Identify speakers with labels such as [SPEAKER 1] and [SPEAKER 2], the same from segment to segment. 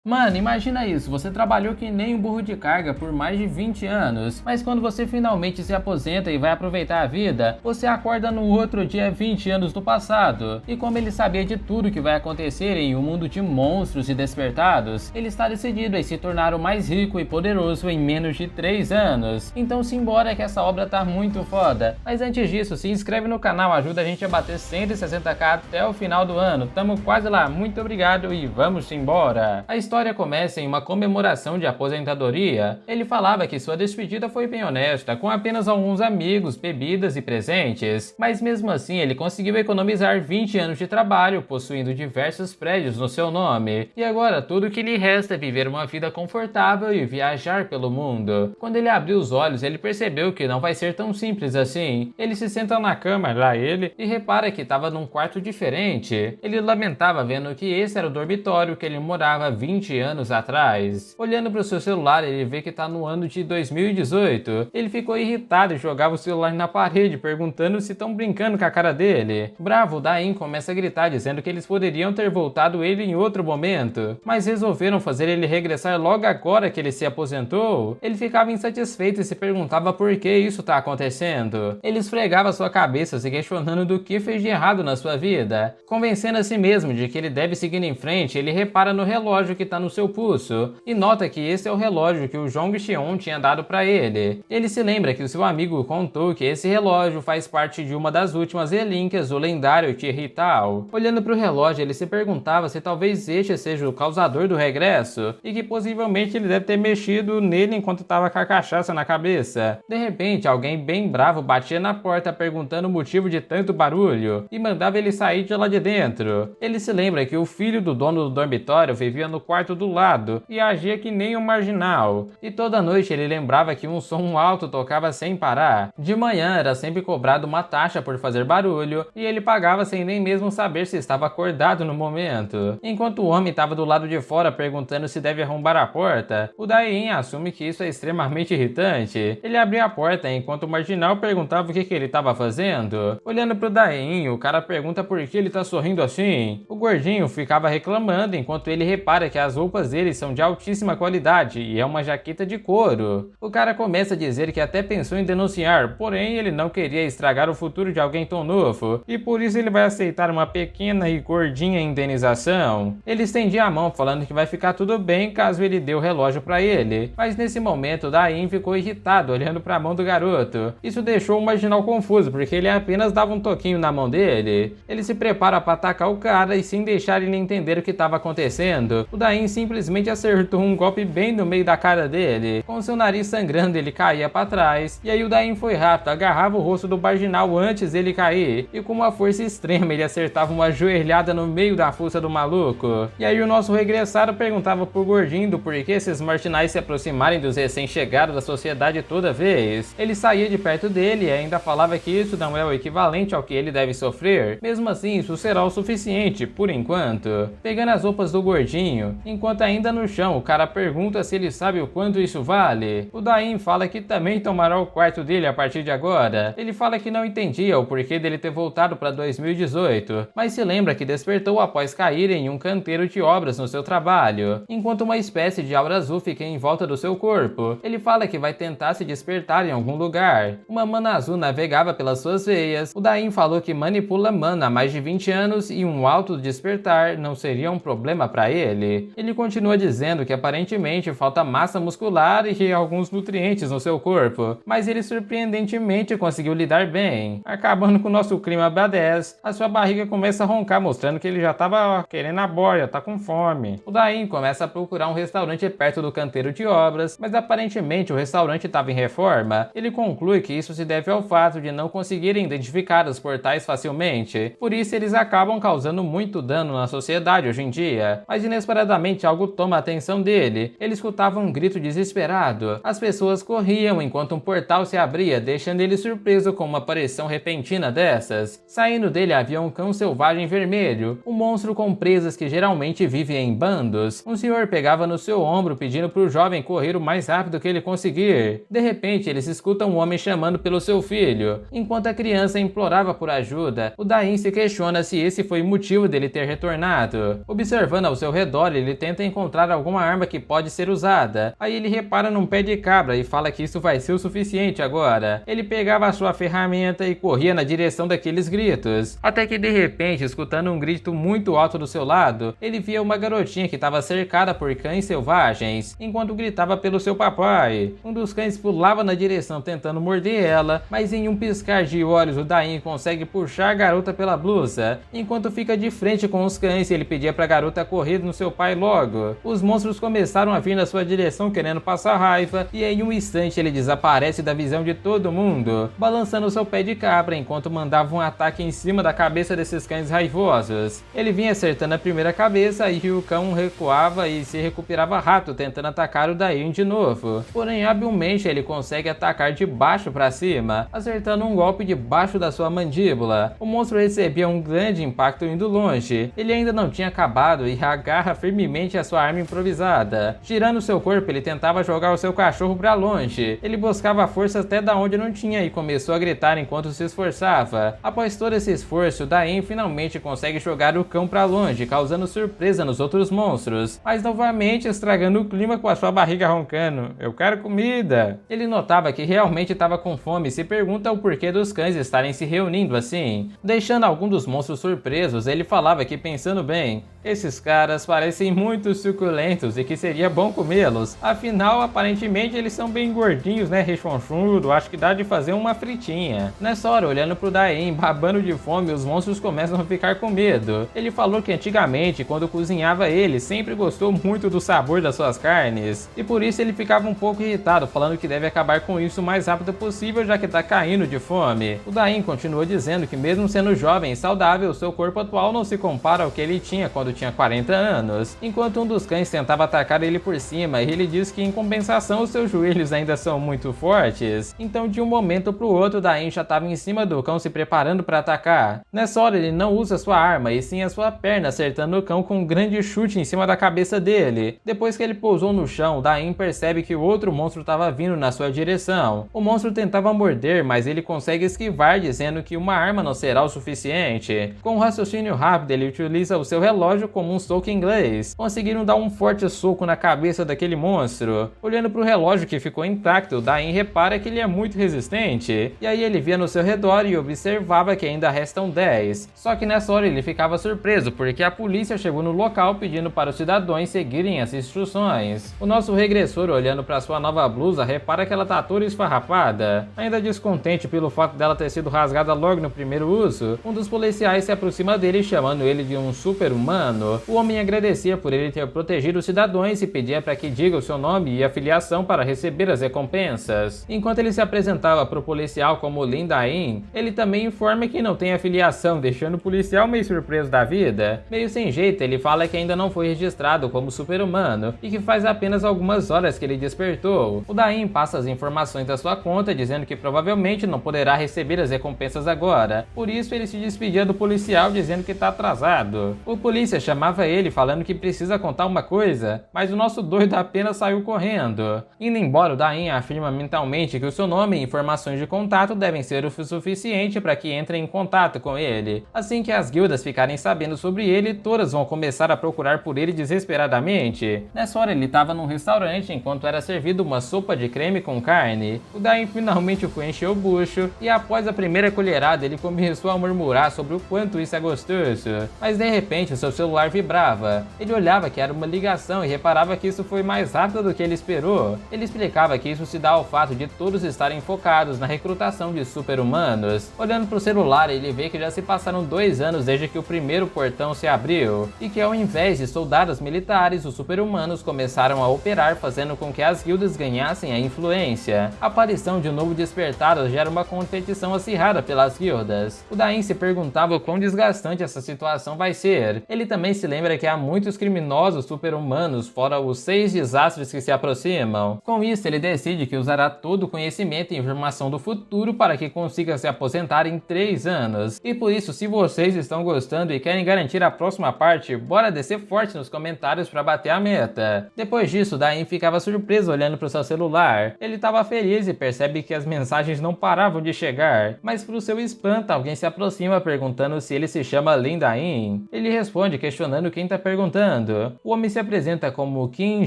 [SPEAKER 1] Mano, imagina isso, você trabalhou que nem um burro de carga por mais de 20 anos, mas quando você finalmente se aposenta e vai aproveitar a vida, você acorda no outro dia 20 anos do passado. E como ele sabia de tudo que vai acontecer em um mundo de monstros e despertados, ele está decidido em se tornar o mais rico e poderoso em menos de 3 anos. Então simbora que essa obra tá muito foda. Mas antes disso, se inscreve no canal, ajuda a gente a bater 160k até o final do ano. Tamo quase lá, muito obrigado e vamos embora. A história começa em uma comemoração de aposentadoria. Ele falava que sua despedida foi bem honesta, com apenas alguns amigos, bebidas e presentes, mas mesmo assim ele conseguiu economizar 20 anos de trabalho, possuindo diversos prédios no seu nome. E agora tudo que lhe resta é viver uma vida confortável e viajar pelo mundo. Quando ele abriu os olhos, ele percebeu que não vai ser tão simples assim. Ele se senta na cama, lá ele, e repara que estava num quarto diferente. Ele lamentava vendo que esse era o dormitório que ele morava 20 anos atrás. Olhando para o seu celular, ele vê que está no ano de 2018. Ele ficou irritado e jogava o celular na parede, perguntando se estão brincando com a cara dele. Bravo, Dain começa a gritar, dizendo que eles poderiam ter voltado ele em outro momento, mas resolveram fazer ele regressar logo agora que ele se aposentou. Ele ficava insatisfeito e se perguntava por que isso está acontecendo. Ele esfregava sua cabeça, se questionando do que fez de errado na sua vida. Convencendo a si mesmo de que ele deve seguir em frente, ele repara no relógio que está no seu pulso e nota que esse é o relógio que o Jong Xion tinha dado para ele. Ele se lembra que o seu amigo contou que esse relógio faz parte de uma das últimas relíquias do lendário Tao. Olhando para o relógio, ele se perguntava se talvez este seja o causador do regresso e que possivelmente ele deve ter mexido nele enquanto estava com a cachaça na cabeça. De repente, alguém bem bravo batia na porta perguntando o motivo de tanto barulho e mandava ele sair de lá de dentro. Ele se lembra que o filho do dono do dormitório vivia no quarto do lado e agia que nem um marginal. E toda noite ele lembrava que um som alto tocava sem parar. De manhã era sempre cobrado uma taxa por fazer barulho e ele pagava sem nem mesmo saber se estava acordado no momento. Enquanto o homem estava do lado de fora perguntando se deve arrombar a porta, o Dain assume que isso é extremamente irritante. Ele abriu a porta enquanto o marginal perguntava o que ele estava fazendo. Olhando pro Dain, o cara pergunta por que ele está sorrindo assim. O gordinho ficava reclamando enquanto ele repara que as roupas dele são de altíssima qualidade e é uma jaqueta de couro. O cara começa a dizer que até pensou em denunciar, porém ele não queria estragar o futuro de alguém tão novo e por isso ele vai aceitar uma pequena e gordinha indenização. Ele estendia a mão falando que vai ficar tudo bem caso ele dê o relógio para ele, mas nesse momento Dain ficou irritado olhando para a mão do garoto. Isso deixou o marginal confuso porque ele apenas dava um toquinho na mão dele. Ele se prepara para atacar o cara e sem deixar ele entender o que estava acontecendo, o Dain simplesmente acertou um golpe bem no meio da cara dele. Com seu nariz sangrando, ele caía para trás, e aí o Dain foi rápido, agarrava o rosto do marginal antes dele cair, e com uma força extrema ele acertava uma joelhada no meio da fuça do maluco. E aí o nosso regressado perguntava pro gordinho do porquê esses marginais se aproximarem dos recém-chegados da sociedade toda vez. Ele saía de perto dele e ainda falava que isso não é o equivalente ao que ele deve sofrer. Mesmo assim, isso será o suficiente, por enquanto. Pegando as roupas do gordinho, enquanto ainda no chão, o cara pergunta se ele sabe o quanto isso vale. O Dain fala que também tomará o quarto dele a partir de agora. Ele fala que não entendia o porquê dele ter voltado para 2018, mas se lembra que despertou após cair em um canteiro de obras no seu trabalho, enquanto uma espécie de aura azul fica em volta do seu corpo. Ele fala que vai tentar se despertar em algum lugar. Uma mana azul navegava pelas suas veias. O Dain falou que manipula mana há mais de 20 anos e um alto despertar não seria um problema para ele. Ele continua dizendo que aparentemente falta massa muscular e alguns nutrientes no seu corpo, mas ele surpreendentemente conseguiu lidar bem. Acabando com o nosso clima badass, a sua barriga começa a roncar, mostrando que ele já estava querendo a boia, tá com fome. O Dain começa a procurar um restaurante perto do canteiro de obras, mas aparentemente o restaurante estava em reforma. Ele conclui que isso se deve ao fato de não conseguirem identificar os portais facilmente, por isso eles acabam causando muito dano na sociedade hoje em dia. Mas inesperadamente algo toma a atenção dele. Ele escutava um grito desesperado. As pessoas corriam enquanto um portal se abria, deixando ele surpreso com uma aparição repentina dessas. Saindo dele havia um cão selvagem vermelho, um monstro com presas que geralmente vive em bandos. Um senhor pegava no seu ombro pedindo para o jovem correr o mais rápido que ele conseguir. De repente eles escutam um homem chamando pelo seu filho. Enquanto a criança implorava por ajuda, o Dain se questiona se esse foi o motivo dele ter retornado. Observando ao seu redor, ele ele tenta encontrar alguma arma que pode ser usada. Aí ele repara num pé de cabra e fala que isso vai ser o suficiente agora. Ele pegava a sua ferramenta e corria na direção daqueles gritos. Até que de repente, escutando um grito muito alto do seu lado, ele via uma garotinha que estava cercada por cães selvagens, enquanto gritava pelo seu papai. Um dos cães pulava na direção tentando morder ela, mas em um piscar de olhos o Dain consegue puxar a garota pela blusa. Enquanto fica de frente com os cães, ele pedia para a garota correr no seu pai logo. Os monstros começaram a vir na sua direção querendo passar raiva, e em um instante ele desaparece da visão de todo mundo, balançando seu pé de cabra enquanto mandava um ataque em cima da cabeça desses cães raivosos. Ele vinha acertando a primeira cabeça e o cão recuava e se recuperava rápido tentando atacar o Dain de novo. Porém, habilmente ele consegue atacar de baixo para cima, acertando um golpe debaixo da sua mandíbula. O monstro recebia um grande impacto indo longe. Ele ainda não tinha acabado e agarra firmemente a sua arma improvisada. Girando seu corpo, ele tentava jogar o seu cachorro para longe. Ele buscava força até da onde não tinha e começou a gritar enquanto se esforçava. Após todo esse esforço, Dain finalmente consegue jogar o cão para longe, causando surpresa nos outros monstros, mas novamente estragando o clima com a sua barriga roncando. Eu quero comida! Ele notava que realmente estava com fome e se pergunta o porquê dos cães estarem se reunindo assim. Deixando algum dos monstros surpresos, ele falava que, pensando bem, esses caras parecem muito suculentos e que seria bom comê-los. Afinal, aparentemente eles são bem gordinhos, né, rechonchudo, acho que dá de fazer uma fritinha. Nessa hora, olhando pro Dain, babando de fome, os monstros começam a ficar com medo. Ele falou que antigamente, quando cozinhava ele, sempre gostou muito do sabor das suas carnes, e por isso ele ficava um pouco irritado, falando que deve acabar com isso o mais rápido possível, já que tá caindo de fome. O Dain continuou dizendo que mesmo sendo jovem e saudável, seu corpo atual não se compara ao que ele tinha quando tinha 40 anos. Enquanto um dos cães tentava atacar ele por cima, ele diz que em compensação os seus joelhos ainda são muito fortes. Então de um momento pro outro, Dain já estava em cima do cão se preparando para atacar. Nessa hora ele não usa sua arma e sim a sua perna, acertando o cão com um grande chute em cima da cabeça dele. Depois que ele pousou no chão, Dain percebe que o outro monstro estava vindo na sua direção. O monstro tentava morder, mas ele consegue esquivar, dizendo que uma arma não será o suficiente. Com um raciocínio rápido, ele utiliza o seu relógio como um soco inglês. Conseguiram dar um forte soco na cabeça daquele monstro. Olhando para o relógio que ficou intacto, Dain repara que ele é muito resistente. E aí ele via no seu redor e observava que ainda restam 10. Só que nessa hora ele ficava surpreso, porque a polícia chegou no local pedindo para os cidadãos seguirem as instruções. O nosso regressor, olhando para sua nova blusa, repara que ela tá toda esfarrapada. Ainda descontente pelo fato dela ter sido rasgada logo no primeiro uso, um dos policiais se aproxima dele, chamando ele de um super-humano. O homem agradecia por ele ter protegido os cidadãos e pedia para que diga o seu nome e a filiação para receber as recompensas. Enquanto ele se apresentava para o policial como Lin Dain, ele também informa que não tem afiliação, deixando o policial meio surpreso da vida. Meio sem jeito, ele fala que ainda não foi registrado como super-humano e que faz apenas algumas horas que ele despertou. O Dain passa as informações da sua conta, dizendo que provavelmente não poderá receber as recompensas agora. Por isso ele se despedia do policial, dizendo que está atrasado. O polícia chamava ele, falando que precisa contar uma coisa, mas o nosso doido apenas saiu correndo. Indo embora, o Dain afirma mentalmente que o seu nome e informações de contato devem ser o suficiente para que entrem em contato com ele. Assim que as guildas ficarem sabendo sobre ele, todas vão começar a procurar por ele desesperadamente. Nessa hora ele estava num restaurante enquanto era servido uma sopa de creme com carne. O Dain finalmente foi encher o bucho e após a primeira colherada ele começou a murmurar sobre o quanto isso é gostoso. Mas de repente o seu celular vibrava. Ele olhava que era uma ligação e reparava que isso foi mais rápido do que ele esperou. Ele explicava que isso se dá ao fato de todos estarem focados na recrutação de super-humanos. Olhando para o celular, ele vê que já se passaram 2 anos desde que o primeiro portão se abriu, e que ao invés de soldados militares, os super-humanos começaram a operar, fazendo com que as guildas ganhassem a influência. A aparição de um novo despertado gera uma competição acirrada pelas guildas. O Dain se perguntava o quão desgastante essa situação vai ser. Ele também se lembra que há muitos criminosos super-humanos, fora os 6 desastres que se aproximam. Com isso, ele decide que usará todo o conhecimento e informação do futuro para que consiga se aposentar em 3 anos. E por isso, se vocês estão gostando e querem garantir a próxima parte, bora descer forte nos comentários para bater a meta. Depois disso, Dain ficava surpreso olhando para o seu celular. Ele estava feliz e percebe que as mensagens não paravam de chegar, mas para o seu espanto, alguém se aproxima perguntando se ele se chama Lin Dain. Ele responde que questionando quem tá perguntando. O homem se apresenta como Kim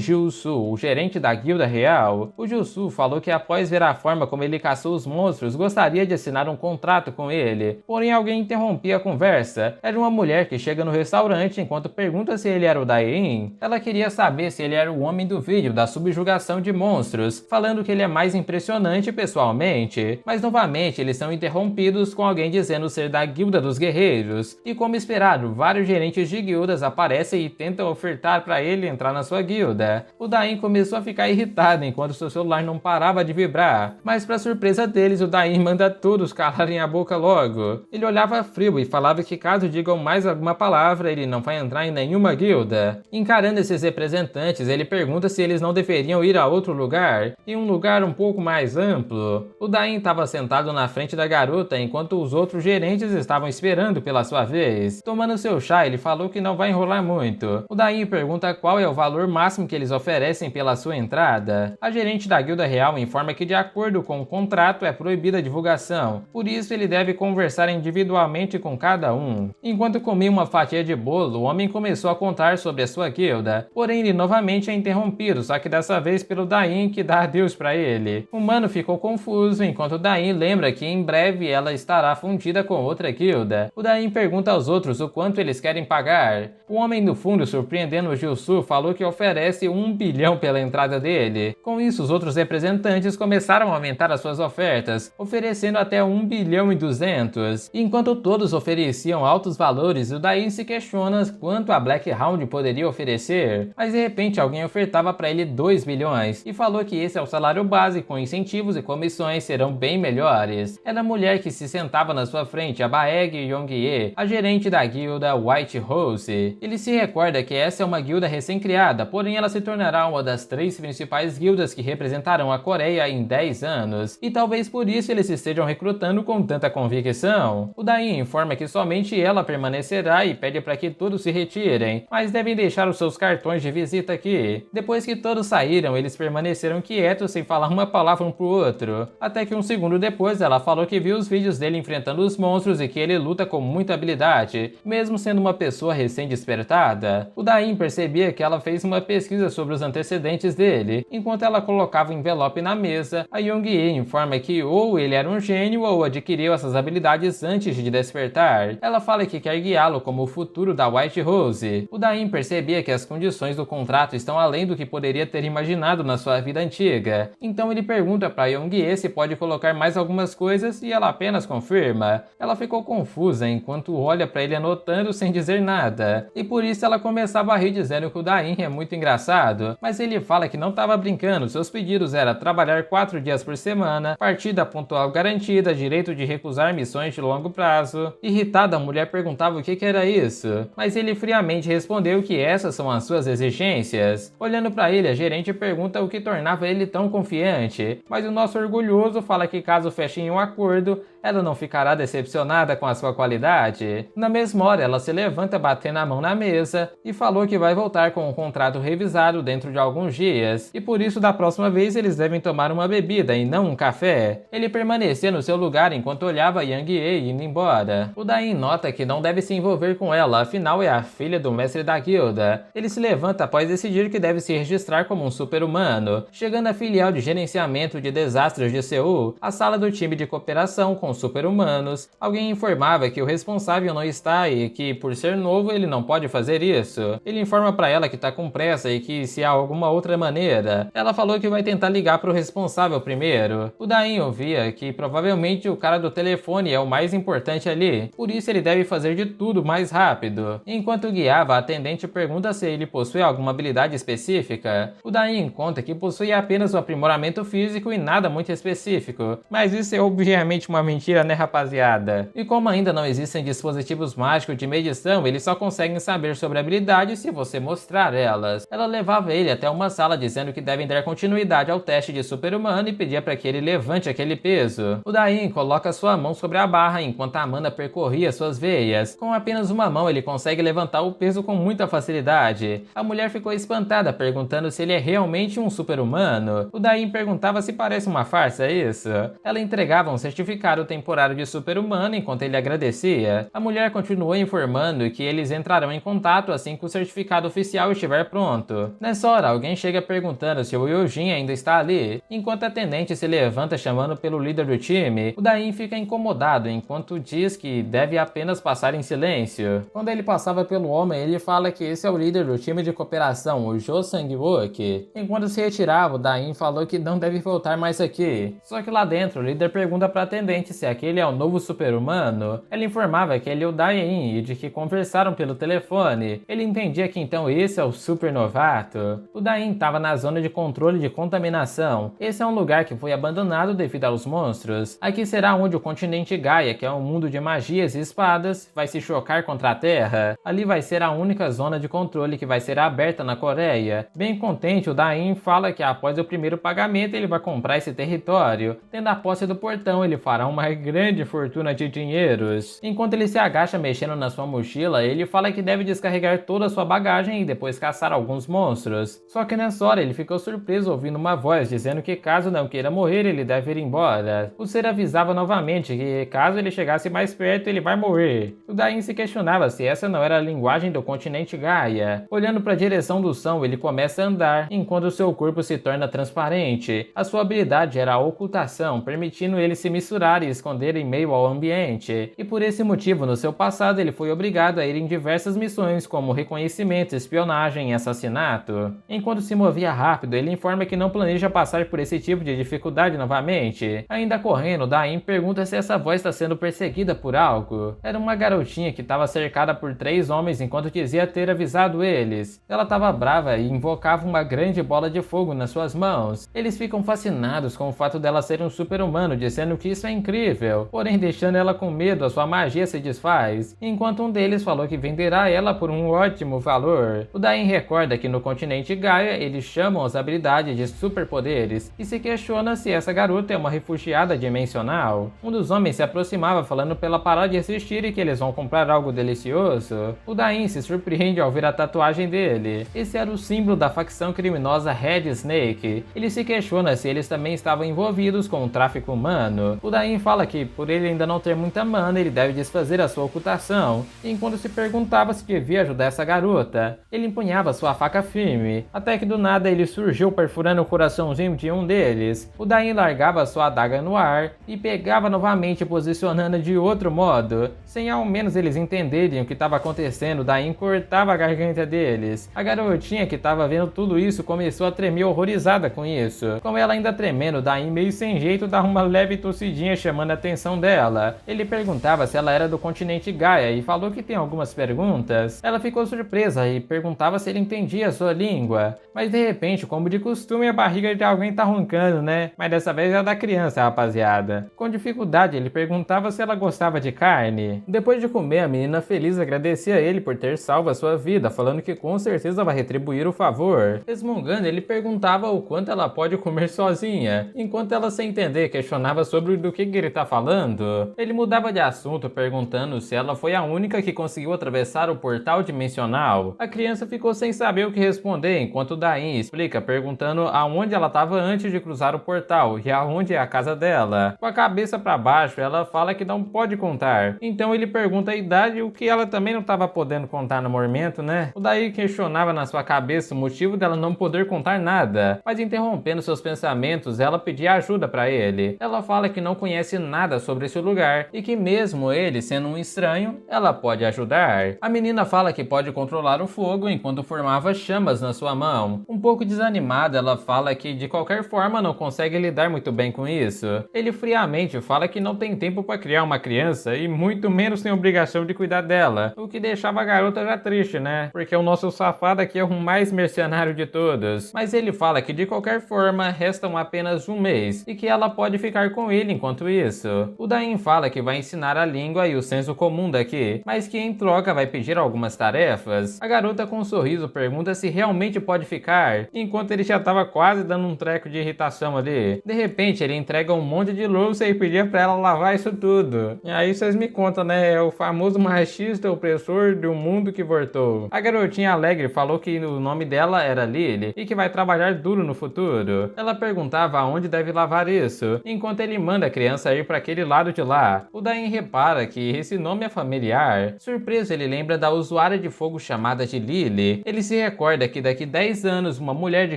[SPEAKER 1] Ju-soo, o gerente da guilda real. O Ju-soo falou que após ver a forma como ele caçou os monstros, gostaria de assinar um contrato com ele. Porém, alguém interrompia a conversa. Era uma mulher que chega no restaurante enquanto pergunta se ele era o Dain. Ela queria saber se ele era o homem do vídeo da subjugação de monstros, falando que ele é mais impressionante pessoalmente. Mas novamente eles são interrompidos com alguém dizendo ser da guilda dos guerreiros. E como esperado, vários gerentes de guildas aparecem e tentam ofertar para ele entrar na sua guilda. O Dain começou a ficar irritado enquanto seu celular não parava de vibrar. Mas para surpresa deles, o Dain manda todos calarem a boca logo. Ele olhava frio e falava que caso digam mais alguma palavra, ele não vai entrar em nenhuma guilda. Encarando esses representantes, ele pergunta se eles não deveriam ir a outro lugar, em um lugar um pouco mais amplo. O Dain estava sentado na frente da garota enquanto os outros gerentes estavam esperando pela sua vez. Tomando seu chá, ele falou que não vai enrolar muito. O Dain pergunta qual é o valor máximo que eles oferecem pela sua entrada. A gerente da guilda real informa que de acordo com o contrato é proibida a divulgação, por isso ele deve conversar individualmente com cada um. Enquanto comia uma fatia de bolo, o homem começou a contar sobre a sua guilda, porém ele novamente é interrompido, só que dessa vez pelo Dain, que dá adeus para ele. O mano ficou confuso enquanto o Dain lembra que em breve ela estará fundida com outra guilda. O Dain pergunta aos outros o quanto eles querem pagar. O homem do fundo, surpreendendo o Ju-soo, falou que oferece 1 bilhão pela entrada dele. Com isso, os outros representantes começaram a aumentar as suas ofertas, oferecendo até 1 bilhão e 200. Enquanto todos ofereciam altos valores, o Dain se questiona quanto a Black Hound poderia oferecer, mas de repente alguém ofertava para ele 2 milhões e falou que esse é o salário base, com incentivos e comissões serão bem melhores. Era a mulher que se sentava na sua frente, a Baek Yong-hye, a gerente da guilda White Rose. Ele se recorda que essa é uma guilda recém-criada, porém ela se tornará uma das 3 principais guildas que representarão a Coreia em 10 anos, e talvez por isso eles estejam recrutando com tanta convicção. O Dain informa que somente ela permanecerá e pede para que todos se retirem, mas devem deixar os seus cartões de visita aqui. Depois que todos saíram, eles permaneceram quietos sem falar uma palavra um pro outro, até que um segundo depois ela falou que viu os vídeos dele enfrentando os monstros e que ele luta com muita habilidade, mesmo sendo uma pessoa recém-despertada. O Dain percebia que ela fez uma pesquisa sobre os antecedentes dele. Enquanto ela colocava o envelope na mesa, a Yong-hye informa que ou ele era um gênio ou adquiriu essas habilidades antes de despertar. Ela fala que quer guiá-lo como o futuro da White Rose. O Dain percebia que as condições do contrato estão além do que poderia ter imaginado na sua vida antiga. Então ele pergunta para Yong-hye se pode colocar mais algumas coisas e ela apenas confirma. Ela ficou confusa enquanto olha para ele anotando sem dizer nada. E por isso ela começava a rir dizendo que o Dain é muito engraçado, mas ele fala que não estava brincando, seus pedidos eram trabalhar 4 dias por semana, partida pontual garantida, direito de recusar missões de longo prazo. Irritada, a mulher perguntava o que era isso, mas ele friamente respondeu que essas são as suas exigências. Olhando para ele, a gerente pergunta o que tornava ele tão confiante, mas o nosso orgulhoso fala que caso fechem um acordo, ela não ficará decepcionada com a sua qualidade. Na mesma hora, ela se levanta batendo a mão na mesa e falou que vai voltar com o contrato revisado dentro de alguns dias, e por isso da próxima vez eles devem tomar uma bebida e não um café. Ele permanecia no seu lugar enquanto olhava Yang-hye indo embora. O Dain nota que não deve se envolver com ela, afinal é a filha do mestre da guilda. Ele se levanta após decidir que deve se registrar como um super-humano. Chegando à filial de gerenciamento de desastres de Seul, a sala do time de cooperação com super-humanos, alguém informava que o responsável não está e que, por ser novo, ele não pode fazer isso. Ele informa para ela que tá com pressa e que se há alguma outra maneira. Ela falou que vai tentar ligar para o responsável primeiro. O Dain ouvia que provavelmente o cara do telefone é o mais importante ali, por isso ele deve fazer de tudo mais rápido. Enquanto guiava, a atendente pergunta se ele possui alguma habilidade específica. O Dain conta que possui apenas o aprimoramento físico e nada muito específico, mas isso é obviamente uma mentira, né, rapaziada? E como ainda não existem dispositivos mágicos de medição, eles só conseguem saber sobre habilidades se você mostrar elas. Ela levava ele até uma sala dizendo que devem dar continuidade ao teste de super-humano e pedia para que ele levante aquele peso. O Dain coloca sua mão sobre a barra enquanto a Amanda percorria suas veias. Com apenas uma mão ele consegue levantar o peso com muita facilidade. A mulher ficou espantada, perguntando se ele é realmente um super-humano. O Dain perguntava se parece uma farsa isso. Ela entregava um certificado temporário de super-humano enquanto ele agradecia. A mulher continuou informando que eles entrarão em contato assim que o certificado oficial estiver pronto. Nessa hora, alguém chega perguntando se o Yojin ainda está ali. Enquanto a atendente se levanta chamando pelo líder do time, o Dain fica incomodado enquanto diz que deve apenas passar em silêncio. Quando ele passava pelo homem, ele fala que esse é o líder do time de cooperação, o Jo Sang-wook. Enquanto se retirava, o Dain falou que não deve voltar mais aqui. Só que lá dentro, o líder pergunta para a atendente se aquele é o novo super-humano. Ela informava que ele é o Dain e de que conversaram pelo telefone. Ele entendia que então esse é o super novato. O Dain estava na zona de controle de contaminação. Esse é um lugar que foi abandonado devido aos monstros. Aqui será onde o continente Gaia, que é um mundo de magias e espadas, vai se chocar contra a Terra. Ali vai ser a única zona de controle que vai ser aberta na Coreia. Bem contente, o Dain fala que após o primeiro pagamento ele vai comprar esse território. Tendo a posse do portão, ele fará uma grande fortuna de dinheiros. Enquanto ele se agacha mexendo na sua mochila, ele fala que deve descarregar toda a sua bagagem e depois caçar alguns monstros. Só que nessa hora ele ficou surpreso ouvindo uma voz dizendo que caso não queira morrer, ele deve ir embora. O ser avisava novamente que caso ele chegasse mais perto, ele vai morrer. O Dain se questionava se essa não era a linguagem do continente Gaia. Olhando para a direção do som, ele começa a andar, enquanto seu corpo se torna transparente. A sua habilidade era a ocultação, permitindo ele se misturar e esconder em meio ao ambiente. E por esse motivo, no seu passado, ele foi obrigado a ir em diversas missões, como reconhecimento, espionagem e assassinato. Enquanto se movia rápido, ele informa que não planeja passar por esse tipo de dificuldade novamente. Ainda correndo, Dain pergunta se essa voz está sendo perseguida por algo. Era uma garotinha que estava cercada por 3 homens enquanto dizia ter avisado eles. Ela estava brava e invocava uma grande bola de fogo nas suas mãos. Eles ficam fascinados com o fato dela ser um super-humano, dizendo que isso é incrível. Porém, deixando ela com medo, a sua magia se desfaz. Enquanto um deles falou que venderá ela por um ótimo valor. O Dain recorda que no continente Gaia, eles chamam as habilidades de superpoderes e se questiona se essa garota é uma refugiada dimensional. Um dos homens se aproximava falando pra ela parar de assistir e que eles vão comprar algo delicioso. O Dain se surpreende ao ver a tatuagem dele. Esse era o símbolo da facção criminosa Red Snake. Ele se questiona se eles também estavam envolvidos com o tráfico humano. O Dain fala que, por ele ainda não ter muita mana, ele deve desfazer a sua ocultação. Enquanto se perguntava se devia ajudar essa garota, ele empunhava sua faca firme, até que do nada ele surgiu perfurando o coraçãozinho de um deles. O Dain largava sua adaga no ar e pegava novamente, posicionando de outro modo. Sem ao menos eles entenderem o que estava acontecendo, Dain cortava a garganta deles. A garotinha que estava vendo tudo isso começou a tremer horrorizada com isso. Com ela ainda tremendo, Dain meio sem jeito dava uma leve tossidinha chamando a atenção dela. Ele perguntava se ela era do continente Gaia e falou que tem algumas perguntas. Ela ficou surpresa e perguntava se ele entendia a sua língua. Mas de repente, como de costume, a barriga de alguém tá roncando, né? Mas dessa vez é da criança, rapaziada. Com dificuldade, ele perguntava se ela gostava de carne. Depois de comer, a menina feliz agradecia a ele por ter salvo a sua vida, falando que com certeza vai retribuir o favor. Resmungando, ele perguntava o quanto ela pode comer sozinha. Enquanto ela, sem entender, questionava sobre do que ele tá falando. Ele mudava de assunto, perguntando se ela foi a única que conseguiu atravessar o portal dimensional. A criança ficou sem saber o que responder, enquanto Dain explica, perguntando aonde ela estava antes de cruzar o portal e aonde é a casa dela. Com a cabeça para baixo, ela fala que não pode contar. Então ele pergunta a idade, o que ela também não estava podendo contar no momento, né? O Dain questionava na sua cabeça o motivo dela não poder contar nada, mas interrompendo seus pensamentos, ela pedia ajuda para ele. Ela fala que não conhece nada sobre esse lugar e que mesmo ele sendo um estranho, ela pode ajudar. A menina fala que pode controlar o fogo enquanto formava chamas na sua mão. Um pouco desanimada, ela fala que de qualquer forma não consegue lidar muito bem com isso. Ele friamente fala que não tem tempo para criar uma criança e muito menos tem obrigação de cuidar dela, o que deixava a garota já triste, né? Porque o nosso safado aqui é o mais mercenário de todos. Mas ele fala que de qualquer forma restam apenas um mês e que ela pode ficar com ele enquanto isso. O Dain fala que vai ensinar a língua e o senso comum daqui, mas que em troca vai pedir algumas tarefas. A garota com um sorriso pergunta se realmente pode ficar, enquanto ele já estava quase dando um treco de irritação ali. De repente ele entrega um monte de louça e pedia pra ela lavar isso tudo. E aí vocês me contam, né? É o famoso machista opressor do mundo que voltou. A garotinha alegre falou que o nome dela era Lily e que vai trabalhar duro no futuro. Ela perguntava aonde deve lavar isso, enquanto ele manda a criança ir para aquele lado de lá. O Dain repara que esse nome é familiar. Surpreso, ele lembra da usuária de fogo chamada de Lily. Ele se recorda que daqui 10 anos uma mulher de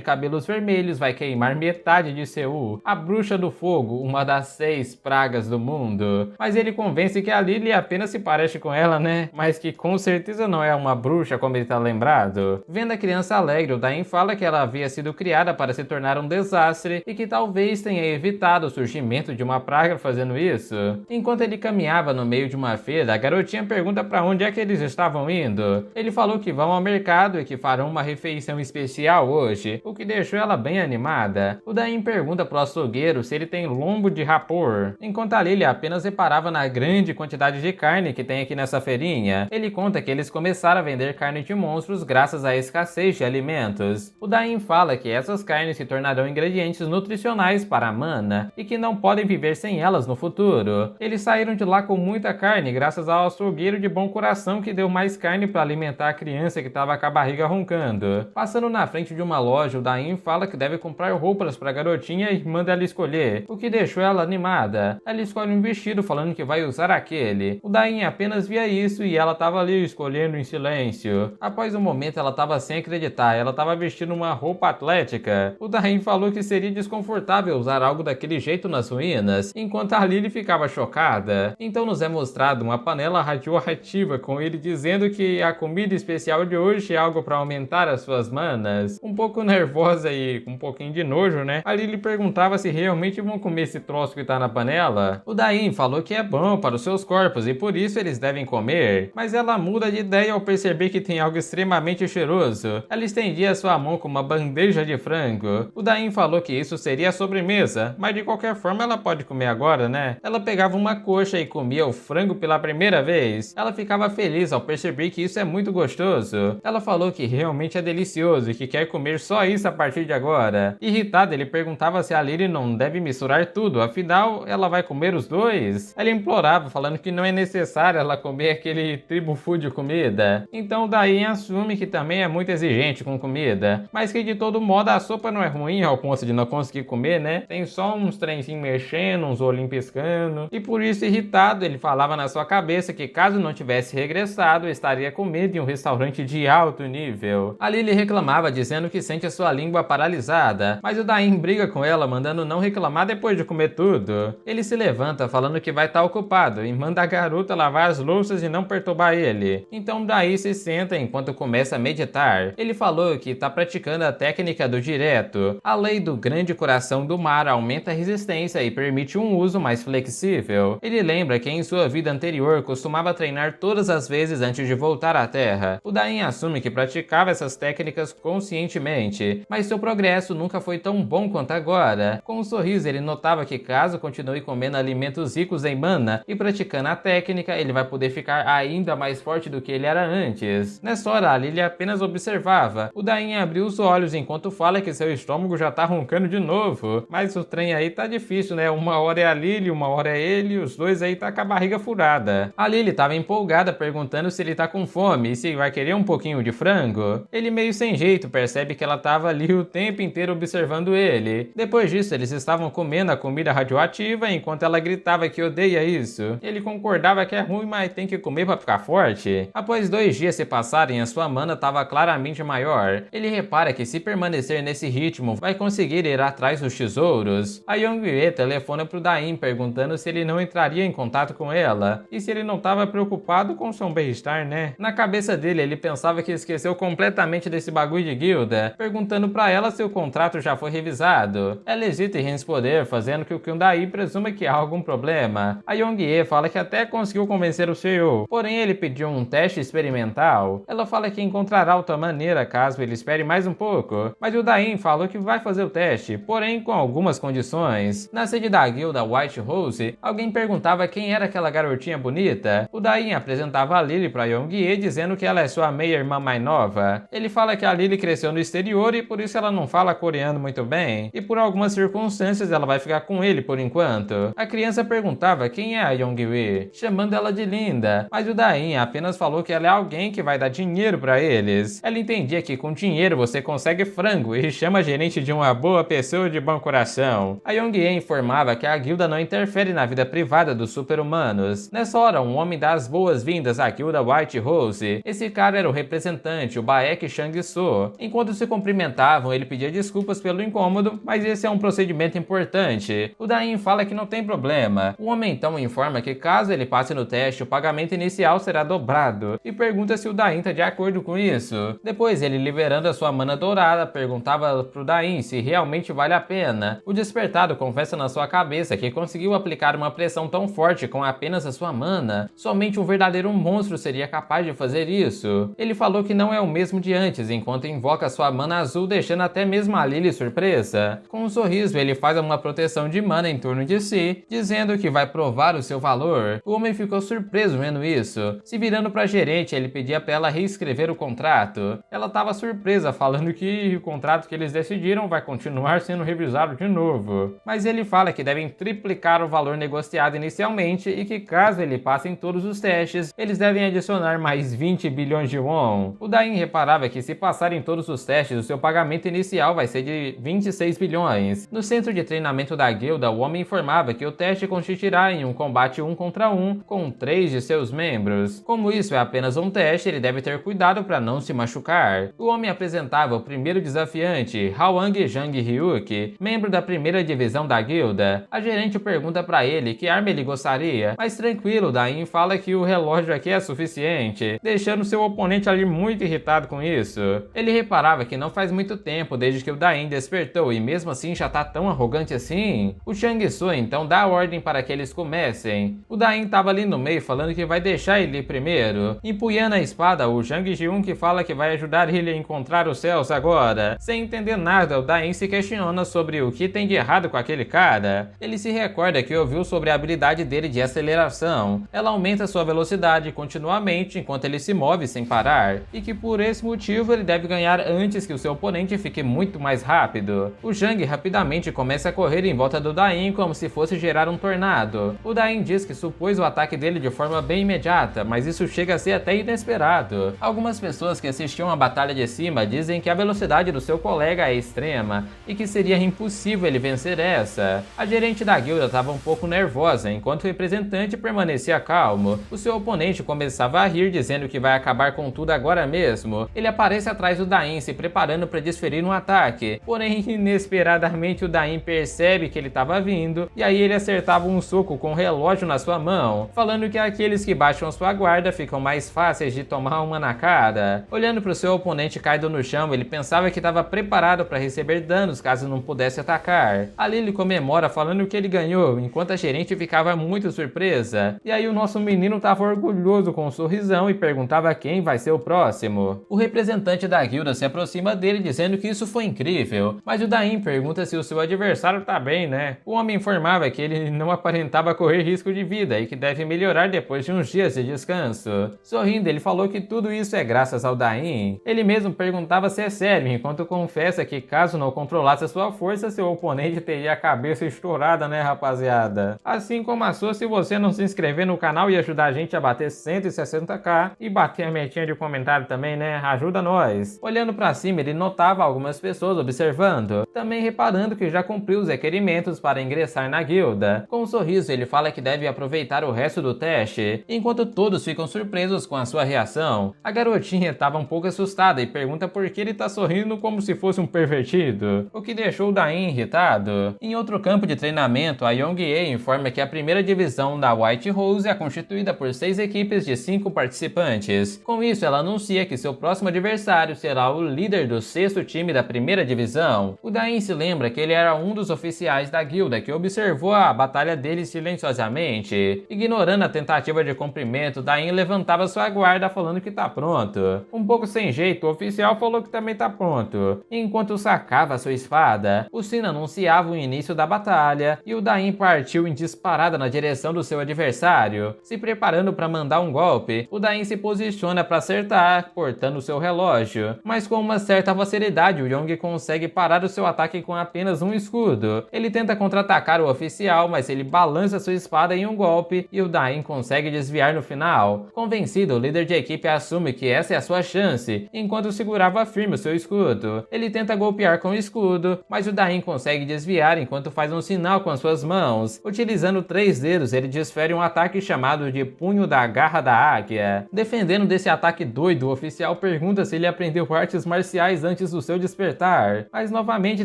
[SPEAKER 1] cabelos vermelhos vai queimar metade de Seul, a bruxa do fogo, uma das 6 pragas do mundo. Mas ele convence que a Lily apenas se parece com ela, né? Mas que com certeza não é uma bruxa como ele tá lembrado. Vendo a criança alegre, o Dain fala que ela havia sido criada para se tornar um desastre e que talvez tenha evitado o surgimento de uma praga fazendo isso. Enquanto ele caminhava no meio de uma feira, a garotinha pergunta para onde é que eles estavam indo. Ele falou que vão ao mercado e que farão uma refeição especial hoje, o que deixou ela bem animada. O Dain pergunta pro açougueiro se ele tem lombo de rapor, enquanto a Lily apenas reparava na grande quantidade de carne que tem aqui nessa feirinha. Ele conta que eles começaram a vender carne de monstros graças à escassez de alimentos. O Dain fala que essas carnes se tornarão ingredientes nutricionais para a Mana e que não podem viver sem elas no futuro. Eles saíram de lá com muita carne graças ao açougueiro de bom coração que deu mais carne para alimentar a criança que estava com a barriga roncando. Passando na frente de uma loja, o Dain fala que deve comprar roupas para a garotinha e manda ela escolher, o que deixou ela animada. Ela escolhe um vestido falando que vai usar aquele. O Dain apenas via isso e ela estava ali escolhendo em silêncio. Após um momento ela estava sem acreditar, ela estava vestindo uma roupa atlética. O Dain falou que seria desconfortável usar algo daquele jeito nas ruínas, enquanto a Lily ficava chocada. Então nos é mostrado uma panela radioativa com ele dizendo que a comida especial de hoje é algo para aumentar as suas manas. Um pouco nervosa e com um pouquinho de nojo, né? A Lily perguntava se realmente vão comer esse troço que tá na panela. O Dain falou que é bom para os seus corpos e por isso eles devem comer, mas ela muda de ideia ao perceber que tem algo extremamente cheiroso. Ela estendia sua mão com uma bandeja de frango. O Dain falou que isso seria a sobremesa, mas de qualquer forma ela pode comer agora, né? Ela pegava uma coxa e comia o frango pela primeira vez. Ela ficava feliz ao perceber que isso é muito gostoso. Ela falou que realmente é delicioso e que quer comer só isso a partir de agora. Irritado, ele perguntava se a Lily não deve misturar tudo, afinal ela vai comer os dois. Ela implorava, falando que não é necessário ela comer aquele tribo food de comida. Então o Dain assume que também é muito exigente com comida, mas que de todo modo a sopa não é ruim ao ponto de não conseguir comer, né? Tem só uns trenzinhos mexendo, uns olhinhos piscando, e por isso irritado ele falava na sua cabeça que caso não tivesse regressado, estaria com medo em um restaurante de alto nível. A Lily reclamava dizendo que sente a sua língua paralisada, mas o Dain briga com ela mandando não reclamar depois de comer tudo. Ele se levanta falando que vai estar ocupado e manda a garota lavar as louças e não perturbar ele. Então Dain se senta enquanto começa a meditar. Ele falou que está praticando a técnica do direto. A lei do grande coração do mar aumenta a resistência e permite um uso mais flexível. Ele lembra que em sua vida anterior costumava treinar todas as vezes antes de voltar à Terra. O Dain assume que praticava essas técnicas conscientemente, mas seu progresso nunca foi tão bom quanto agora. Com um sorriso, ele notava que caso continue comendo alimentos ricos em mana e praticando a técnica, ele vai poder ficar ainda mais forte do que ele era antes. Nessa hora, a Lily apenas observava. O Dain abriu os olhos enquanto fala que seu estômago já tá roncando de novo. Mas o trem aí tá difícil, né? Uma hora é a Lily, uma hora é ele, os dois aí tá com a barriga furada. A Lily tava empolgada perguntando se ele tá com fome e se vai querer um pouquinho de frango. Ele meio sem jeito percebe que ela tava ali o tempo inteiro observando ele. Depois disso, eles estavam comendo a comida radioativa enquanto ela gritava que odeia isso. Ele concordava que é ruim, mas tem que comer pra ficar forte. Após 2 dias se passarem, a sua mana estava claramente maior. Ele repara que se permanecer nesse ritmo, vai conseguir ir atrás dos tesouros. A Yongyue telefona pro Dain perguntando se ele não entraria em contato com ela e se ele não estava preocupado com seu bem-estar, né? Na cabeça dele, ele pensava que esqueceu completamente desse bagulho de guilda, perguntando pra ela se o contrato já foi revisado. Ela hesita em responder, fazendo que o Dain presuma que há algum problema. A Yongyue fala que até conseguiu convencer o CEO, porém ele pediu um teste experimental. Ela fala que encontrará outra maneira caso ele espere mais um pouco, mas o Dain falou que vai fazer o teste, porém com algumas condições. Na sede da guilda White Rose, alguém perguntava quem era aquela garotinha bonita. O Dain apresentava a Lily pra Yongyue dizendo que ela é sua meia-irmã mais nova. Ele fala que a Lily cresceu no exterior e por isso ela não fala coreano muito bem, e por algumas circunstâncias ela vai ficar com ele por enquanto. A criança perguntava quem é a Yongyue, chamando ela de linda, mas o Dain apenas falou que ela é alguém que vai dar dinheiro pra eles. Ela entendia que com dinheiro você consegue frango e chama a gerente de uma boa pessoa de bom coração. A Yongyue informava que a guilda não interfere na vida privada dos super-humanos. Nessa hora, um homem dá as boas-vindas à guilda White Rose. Esse cara era o representante, o Baek Chang-so. Enquanto se cumprimentavam, ele pedia desculpas pelo incômodo, mas esse é um procedimento importante. O Dain fala que não tem problema. O homem então informa que caso ele passe no teste, o pagamento inicial será dobrado, e pergunta se o Dain está de acordo com isso. Depois, ele liberando a sua mana dourada, perguntava pro Dain se realmente vale a pena. O despertado confessa na sua cabeça que conseguiu aplicar uma pressão tão forte com apenas a sua mana. Somente um verdadeiro monstro seria capaz de fazer isso. Ele falou que não é o mesmo de antes, enquanto invoca sua mana azul, deixando até mesmo a Lily surpresa. Com um sorriso, ele faz uma proteção de mana em torno de si, dizendo que vai provar o seu valor. O homem ficou surpreso vendo isso. Se virando pra gerente, ele pedia pra ela reescrever o contrato. Ela estava surpresa, falando que o contrato que eles decidiram vai continuar sendo revisado de novo. Mas ele fala que devem triplicar o valor negociado inicialmente e que caso ele passe em todos os testes, eles devem adicionar mais 20 bilhões de won. O Dain reparava que se passar em todos os testes, o seu pagamento inicial vai ser de 26 bilhões. No centro de treinamento da guilda, o homem informava que o teste consistirá em um combate 1 contra 1 com 3 de seus membros. Como isso é apenas um teste, ele deve ter cuidado para não se machucar. O homem apresentava o primeiro desafiante, Hwang Jang-hyuk, membro da primeira divisão da guilda. A gerente pergunta para ele que arma ele gostaria, mas tranquilo, Dain fala que o relógio aqui é suficiente, deixando seu oponente ali muito irritado com isso. Ele reparava que não faz muito tempo desde que o Dain despertou e mesmo assim já tá tão arrogante assim. O Chang-so então dá ordem para que eles comecem. O Dain tava ali no meio falando que vai deixar ele primeiro. Empunhando a espada, o Jang Ji-un que fala que vai ajudar ele a encontrar os céus agora. Sem entender nada, o Dain se questiona sobre o que tem de errado com aquele cara. Ele se recorda que ouviu sobre a habilidade dele de aceleração. Ela aumenta sua velocidade continuamente enquanto ele se move sem parar, e que por esse motivo ele deve ganhar antes que o seu oponente fique muito mais rápido. O Jang rapidamente começa a correr em volta do Dain como se fosse gerar um tornado. O Dain diz que supôs o ataque dele de forma bem imediata, mas isso chega a ser até inesperado. Algumas pessoas que assistiam a batalha de cima dizem que a velocidade do seu colega é extrema e que seria impossível ele vencer essa. A gerente da guilda estava um pouco nervosa, enquanto o representante permanecia calmo. O seu oponente começava a rir, dizendo que vai acabar com tudo agora mesmo. Ele aparece atrás do Dain, se preparando para desferir um ataque. Porém, inesperadamente o Dain percebe que ele estava vindo, e aí ele acertava um soco com o relógio na sua mão, falando que aqueles que baixam sua guarda ficam mais fáceis de tomar uma na cara. Olhando para o seu oponente caído no chão, ele pensava que estava preparado para receber danos caso não pudesse atacar. Ali ele comemora falando que ele ganhou, enquanto a gerente ficava muito surpresa. E aí o nosso menino estava orgulhoso com um sorrisão e perguntava quem vai ser o próximo. O representante da guilda se aproxima dele dizendo que isso foi incrível, mas o Dain pergunta se o seu adversário tá bem, né? O homem informava que ele não aparentava correr risco de vida e que deve melhorar depois de uns dias de descanso. Sorrindo, ele falou que tudo isso é graças ao Dain. Ele mesmo perguntava se é sério, enquanto confessa que caso não controlasse a sua força, seu oponente teria a cabeça estourada, né, rapaziada? Assim como a sua, se você não se inscrever no canal e ajudar a gente a bater 160k e bater a metinha de comentário também, né? Ajuda nós. Olhando pra cima, ele notava algumas pessoas observando, também reparando que já cumpriu os requerimentos para ingressar na guilda. Com um sorriso, ele fala que deve aproveitar o resto do teste, enquanto todos ficam surpresos com a sua reação. A garotinha estava um pouco assustada e pergunta por que ele tá sorrindo como se fosse um pervertido, o que deixou o Dain irritado. Em outro campo de treinamento, a Young-Ae informa que a primeira divisão da White Rose é constituída por 6 equipes de 5 participantes. Com isso, ela anuncia que seu próximo adversário será o líder do 6º time da primeira divisão. O Dain se lembra que ele era um dos oficiais da guilda que observou a batalha dele silenciosamente. Ignorando a tentativa de cumprimento, Dain levantava sua guarda falando que tá pronto. Um pouco sem jeito, o oficial falou que também tá pronto. Enquanto sacava sua espada, o sino anunciava o início da batalha e o Dain partiu em disparada na direção do seu adversário. Se preparando para mandar um golpe, o Dain se posiciona para acertar, cortando seu relógio. Mas com uma certa facilidade, o Yong consegue parar o seu ataque com apenas um escudo. Ele tenta contra-atacar o oficial, mas ele balança sua espada em um golpe e o Dain consegue desviar no final. Convencido, o líder de equipe assume que essa é a sua chance, enquanto segurava firme o seu escudo. Ele tenta golpear com o escudo, mas o Dain consegue desviar enquanto faz um sinal com as suas suas mãos. Utilizando 3 dedos, ele desfere um ataque chamado de Punho da Garra da Águia. Defendendo desse ataque doido, o oficial pergunta se ele aprendeu artes marciais antes do seu despertar, mas novamente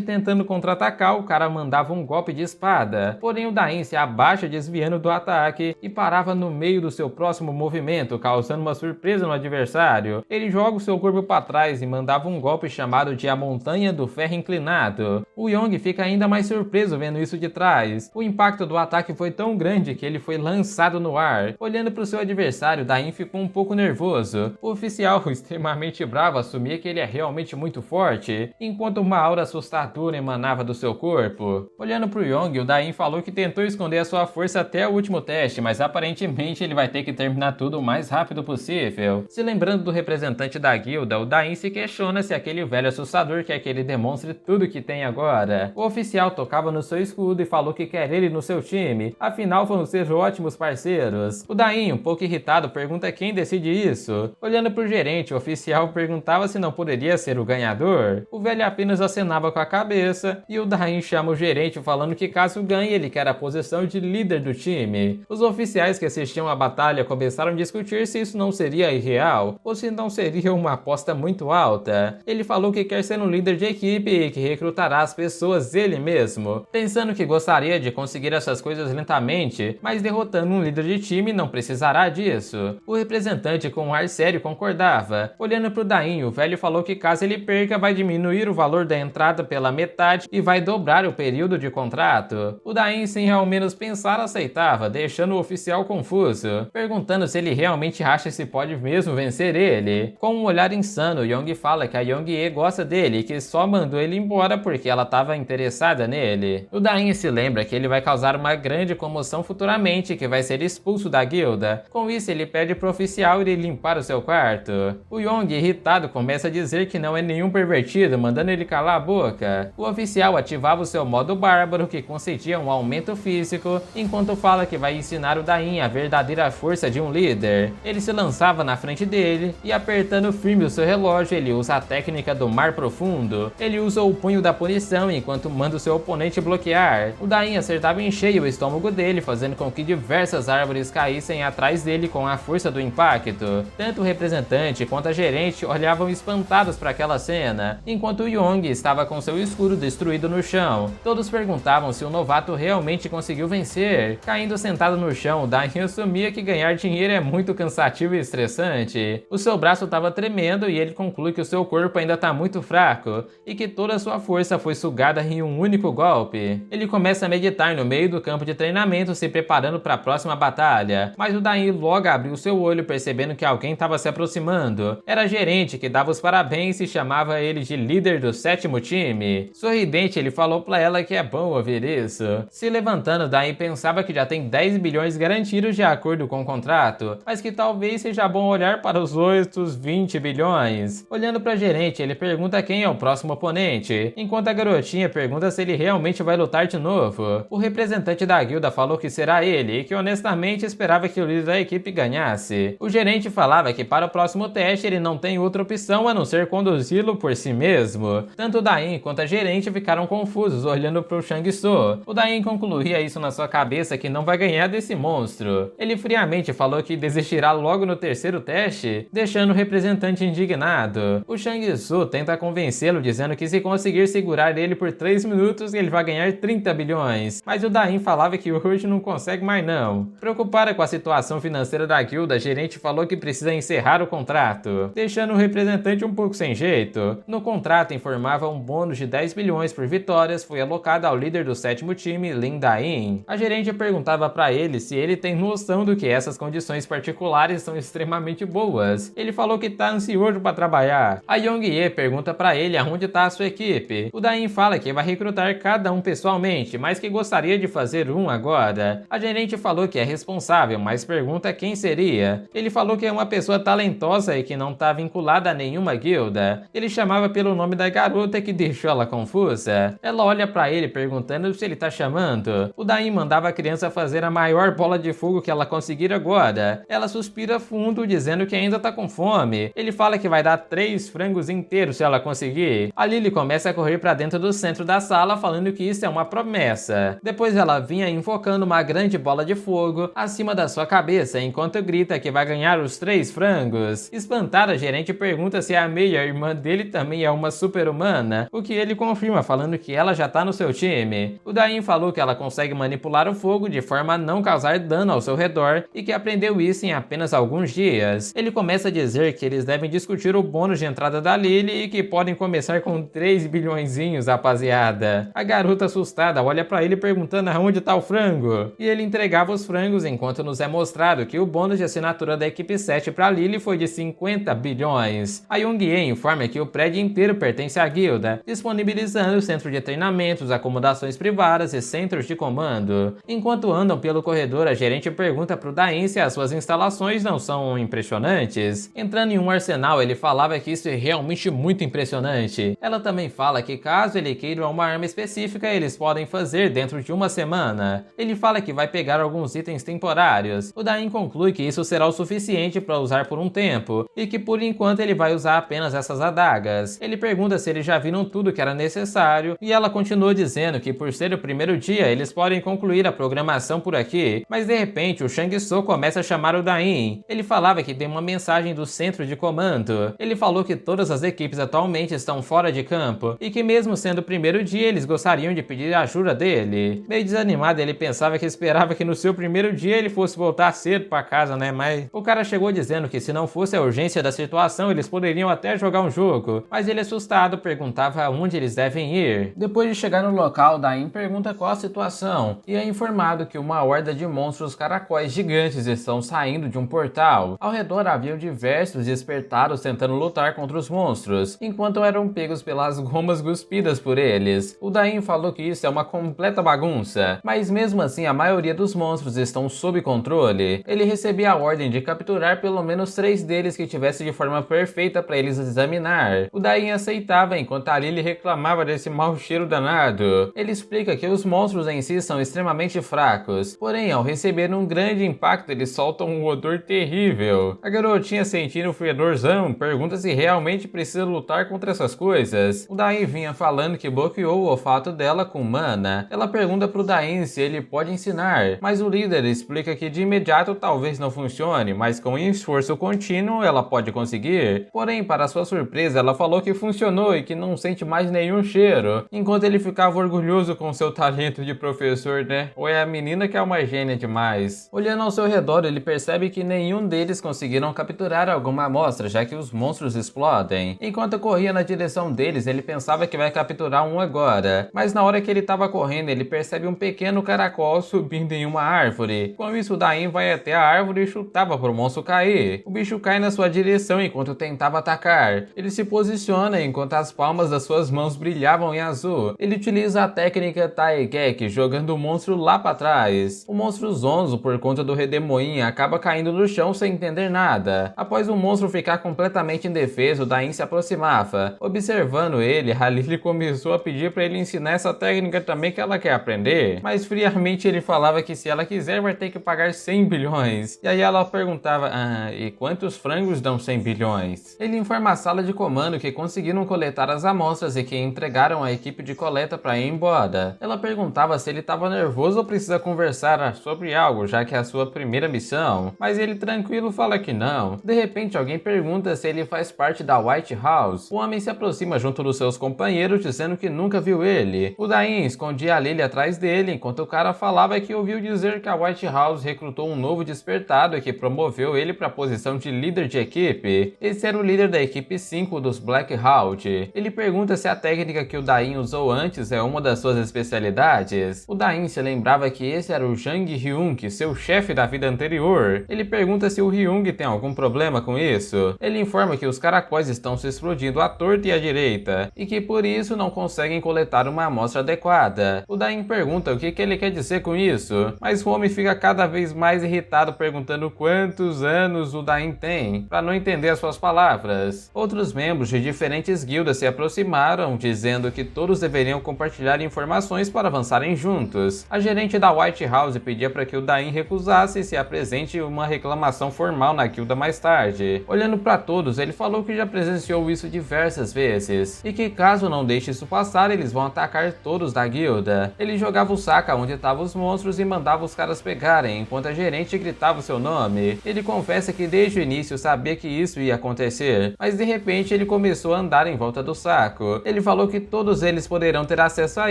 [SPEAKER 1] tentando contra-atacar, o cara mandava um golpe de espada. Porém, o Dain se abaixa desviando do ataque e parava no meio do seu próximo movimento, causando uma surpresa no adversário. Ele joga o seu corpo para trás e mandava um golpe chamado de A Montanha do Ferro Inclinado. O Yong fica ainda mais surpreso vendo isso de trás. O impacto do ataque foi tão grande que ele foi lançado no ar. Olhando para o seu adversário, Dain ficou um pouco nervoso. O oficial, extremamente bravo, assumia que ele é realmente muito forte, enquanto uma aura assustadora emanava do seu corpo. Olhando para o Yong, o Dain falou que tentou esconder a sua força até o último teste, mas aparentemente ele vai ter que terminar tudo o mais rápido possível. Se lembrando do representante da guilda, o Dain se questiona se aquele velho assustador quer que ele demonstre tudo que tem agora. O oficial tocava no seu escudo e falou que quer ele no seu time, afinal vão ser ótimos parceiros. O Dain, um pouco irritado, pergunta quem decide isso. Olhando pro gerente, o oficial perguntava se não poderia ser o ganhador. O velho apenas acenava com a cabeça e o Dain chama o gerente falando que caso ganhe ele quer a posição de líder do time. Os oficiais que assistiam à batalha começaram a discutir se isso não seria irreal ou se não seria uma aposta muito alta. Ele falou que quer ser um líder de equipe e que recrutará as pessoas ele mesmo, pensando que gostaria de conseguir essas coisas lentamente, mas derrotando um líder de time não precisará disso. O representante com um ar sério concordava. Olhando pro Dain, o velho falou que caso ele perca vai diminuir o valor da entrada pela metade e vai dobrar o período de contrato. O Dain, sem ao menos pensar, aceitava, deixando o oficial confuso, perguntando se ele realmente acha se pode mesmo vencer ele. Com um olhar insano, Yong fala que a Yong-e gosta dele e que só mandou ele embora porque ela estava interessada nele. O Dain se lembra que ele vai causar uma grande comoção futuramente e que vai ser expulso da guilda. Com isso, ele pede pro oficial ir limpar o seu quarto. O Yong, irritado, começa a dizer que não é nenhum pervertido, mandando ele calar a boca. O oficial ativava o seu modo bárbaro, que concedia um aumento físico, enquanto fala que vai ensinar o Dain a verdadeira força de um líder. Ele se lançava na frente dele e, apertando firme o seu relógio, ele usa a técnica do mar profundo. Ele usa o punho da punição enquanto manda o seu oponente bloquear. O Dain acertava em cheio o estômago dele, fazendo com que diversas árvores caíssem atrás dele com a força do impacto. Tanto o representante quanto a gerente olhavam espantados para aquela cena, enquanto o Yong estava com seu escudo destruído no chão. Todos perguntavam se o novato realmente conseguiu vencer. Caindo sentado no chão, o Dain assumia que ganhar dinheiro é muito cansativo e estressante. O seu braço estava tremendo e ele conclui que o seu corpo ainda está muito fraco e que toda a sua força foi sugada em um único golpe. Ele começa a meditar no meio do campo de treinamento, se preparando para a próxima batalha, mas o Dain logo abriu seu olho percebendo que alguém estava se aproximando. Era a gerente, que dava os parabéns e chamava ele de líder do 7º time. Sorridente, ele falou para ela que é bom ouvir isso. Se levantando, Dain pensava que já tem 10 bilhões garantidos de acordo com o contrato, mas que talvez seja bom olhar para os outros 20 bilhões. Olhando para a gerente, ele pergunta quem é o próximo oponente, enquanto a garotinha pergunta se ele realmente vai lutar de novo. O representante da guilda falou que será ele e que honestamente esperava que o líder da equipe ganhasse. O gerente falava que para o próximo teste ele não tem outra opção a não ser conduzi-lo por si mesmo. Tanto o Dain quanto a gerente ficaram confusos olhando para o Shang-Tsu. O Dain concluía isso na sua cabeça que não vai ganhar desse monstro. Ele friamente falou que desistirá logo no 3º teste, deixando o representante indignado. O Shang-Tsu tenta convencê-lo dizendo que se conseguir segurar ele por 3 minutos ele vai ganhar 30 bilhões, mas o Dain falava que hoje não consegue mais não. Preocupada com a situação financeira da guilda, a gerente falou que precisa encerrar o contrato, deixando o representante um pouco sem jeito. No contrato informava um bônus de 10 bilhões por vitórias foi alocado ao líder do 7º time, Lin Dain. A gerente perguntava para ele se ele tem noção do que essas condições particulares são extremamente boas. Ele falou que tá ansioso para trabalhar. A Yong-e pergunta para ele aonde tá a sua equipe. O Dain fala que vai recrutar cada um pessoalmente, mas que gostaria de fazer um agora. A gerente falou que é responsável, mas pergunta quem seria. Ele falou que é uma pessoa talentosa e que não tá vinculada a nenhuma guilda. Ele chamava pelo nome da garota, que deixou ela confusa. Ela olha para ele perguntando se ele tá chamando. O Dain mandava a criança fazer a maior bola de fogo que ela conseguir agora. Ela suspira fundo dizendo que ainda tá com fome. Ele fala que vai dar 3 frangos inteiros se ela conseguir. A Lily começa a correr para dentro do centro da sala falando que isso é uma promessa. cabeça. Depois ela vinha invocando uma grande bola de fogo acima da sua cabeça enquanto grita que vai ganhar os 3 frangos. Espantada, a gerente pergunta se a May, a irmã dele, também é uma super-humana, o que ele confirma falando que ela já tá no seu time. O Dain falou que ela consegue manipular o fogo de forma a não causar dano ao seu redor e que aprendeu isso em apenas alguns dias. Ele começa a dizer que eles devem discutir o bônus de entrada da Lily e que podem começar com 3 bilhõezinhos, rapaziada. A garota assustada olha pra ele perguntando aonde tá o frango. E ele entregava os frangos enquanto nos é mostrado que o bônus de assinatura da equipe 7 pra Lily foi de 50 bilhões. A Young-Ye informa que o prédio inteiro pertence à guilda, disponibilizando centro de treinamentos, acomodações privadas e centros de comando. Enquanto andam pelo corredor, a gerente pergunta pro Dain se as suas instalações não são impressionantes. Entrando em um arsenal, ele falava que isso é realmente muito impressionante. Ela também fala que caso ele queira uma arma específica, eles podem fazer dentro de uma semana. Ele fala que vai pegar alguns itens temporários. O Dain conclui que isso será o suficiente para usar por um tempo, e que por enquanto ele vai usar apenas essas adagas. Ele pergunta se eles já viram tudo que era necessário, e ela continua dizendo que por ser o primeiro dia, eles podem concluir a programação por aqui, mas de repente o Shang-Tsung começa a chamar o Dain. Ele falava que tem uma mensagem do centro de comando. Ele falou que todas as equipes atualmente estão fora de campo, e que mesmo sendo o primeiro dia, eles gostariam de pedir a ajuda dele. Meio desanimado, ele pensava que esperava que no seu primeiro dia ele fosse voltar cedo pra casa, né? Mas o cara chegou dizendo que se não fosse a urgência da situação, eles poderiam até jogar um jogo. Mas ele, assustado, perguntava aonde eles devem ir. Depois de chegar no local, Dain pergunta qual a situação e é informado que uma horda de monstros caracóis gigantes estão saindo de um portal. Ao redor haviam diversos despertados tentando lutar contra os monstros, enquanto eram pegos pelas gomas cuspidas por eles. O Dain falou que isso é uma completa bagunça, mas mesmo assim a maioria dos monstros estão sob controle. Ele recebia a ordem de capturar pelo menos 3 deles que tivessem de forma perfeita para eles examinar. O Dain aceitava enquanto a Lily reclamava desse mau cheiro danado. Ele explica que os monstros em si são extremamente fracos, porém ao receber um grande impacto eles soltam um odor terrível. A garotinha, sentindo o fedorzão, pergunta se realmente precisa lutar contra essas coisas. O Dain vinha falando que bloqueou o olfato dela com mana. Ela pergunta pro Dain se ele pode ensinar, mas o líder explica que de imediato talvez não funcione, mas com esforço contínuo ela pode conseguir. Porém, para sua surpresa, ela falou que funcionou e que não sente mais nenhum cheiro, enquanto ele ficava orgulhoso com seu talento de professor, né? Ou é a menina que é uma gênia demais. Olhando ao seu redor, ele percebe que nenhum deles conseguiram capturar alguma amostra, já que os monstros explodem. Enquanto corria na direção deles, ele pensava que vai capturar um agora, mas na hora que ele estava correndo, ele percebe um pequeno caracol subindo em uma árvore. Com isso, Dain vai até a árvore e chutava para o monstro cair. O bicho cai na sua direção enquanto tentava atacar. Ele se posiciona enquanto as palmas das suas mãos brilhavam em azul. Ele utiliza a técnica Taegeki, jogando o monstro lá para trás. O monstro zonzo, por conta do redemoinho, acaba caindo no chão sem entender nada. Após o monstro ficar completamente indefeso, Dain se aproximava. Observando ele, a Lily começou a pedir para ele ensinar essa técnica também que ela quer aprender, mas friamente ele falava que se ela quiser vai ter que pagar 100 bilhões. E aí ela perguntava, e quantos frangos dão 100 bilhões? Ele informa a sala de comando que conseguiram coletar as amostras e que entregaram a equipe de coleta para ir embora. Ela perguntava se ele estava nervoso ou precisa conversar sobre algo, já que é a sua primeira missão, mas ele tranquilo fala que não. De repente alguém pergunta se ele faz parte da White House. O homem se aproxima junto dos seus companheiros dizendo que nunca viu ele. O Dain escondia a Lily atrás dele, enquanto o cara falava que ouviu dizer que a White House recrutou um novo despertado e que promoveu ele para a posição de líder de equipe. Esse era o líder da equipe 5 dos Blackout. Ele pergunta se a técnica que o Dain usou antes é uma das suas especialidades. O Dain se lembrava que esse era o Jang Hyung, seu chefe da vida anterior. Ele pergunta se o Hyung tem algum problema com isso. Ele informa que os caracóis estão se explodindo à torta e à direita, e que por isso não conseguem coletar uma amostra adequada. O Dain pergunta o que ele quer dizer com isso, mas o homem fica cada vez mais irritado perguntando quantos anos o Dain tem, para não entender as suas palavras. Outros membros de diferentes guildas se aproximaram, dizendo que todos deveriam compartilhar informações para avançarem juntos. A gerente da White House pedia para que o Dain recusasse e se apresente uma reclamação formal na guilda mais tarde. Olhando para todos, ele falou que já presenciou isso diversas vezes, e que caso não deixe isso passar, eles vão atacar todos da guilda. Ele jogava o saca onde estavam os monstros e mandava os caras pegarem, enquanto a gerente gritava o seu nome. Ele confessa que desde o início sabia que isso ia acontecer, mas de repente ele começou a andar em volta do saco. Ele falou que todos eles poderão ter acesso a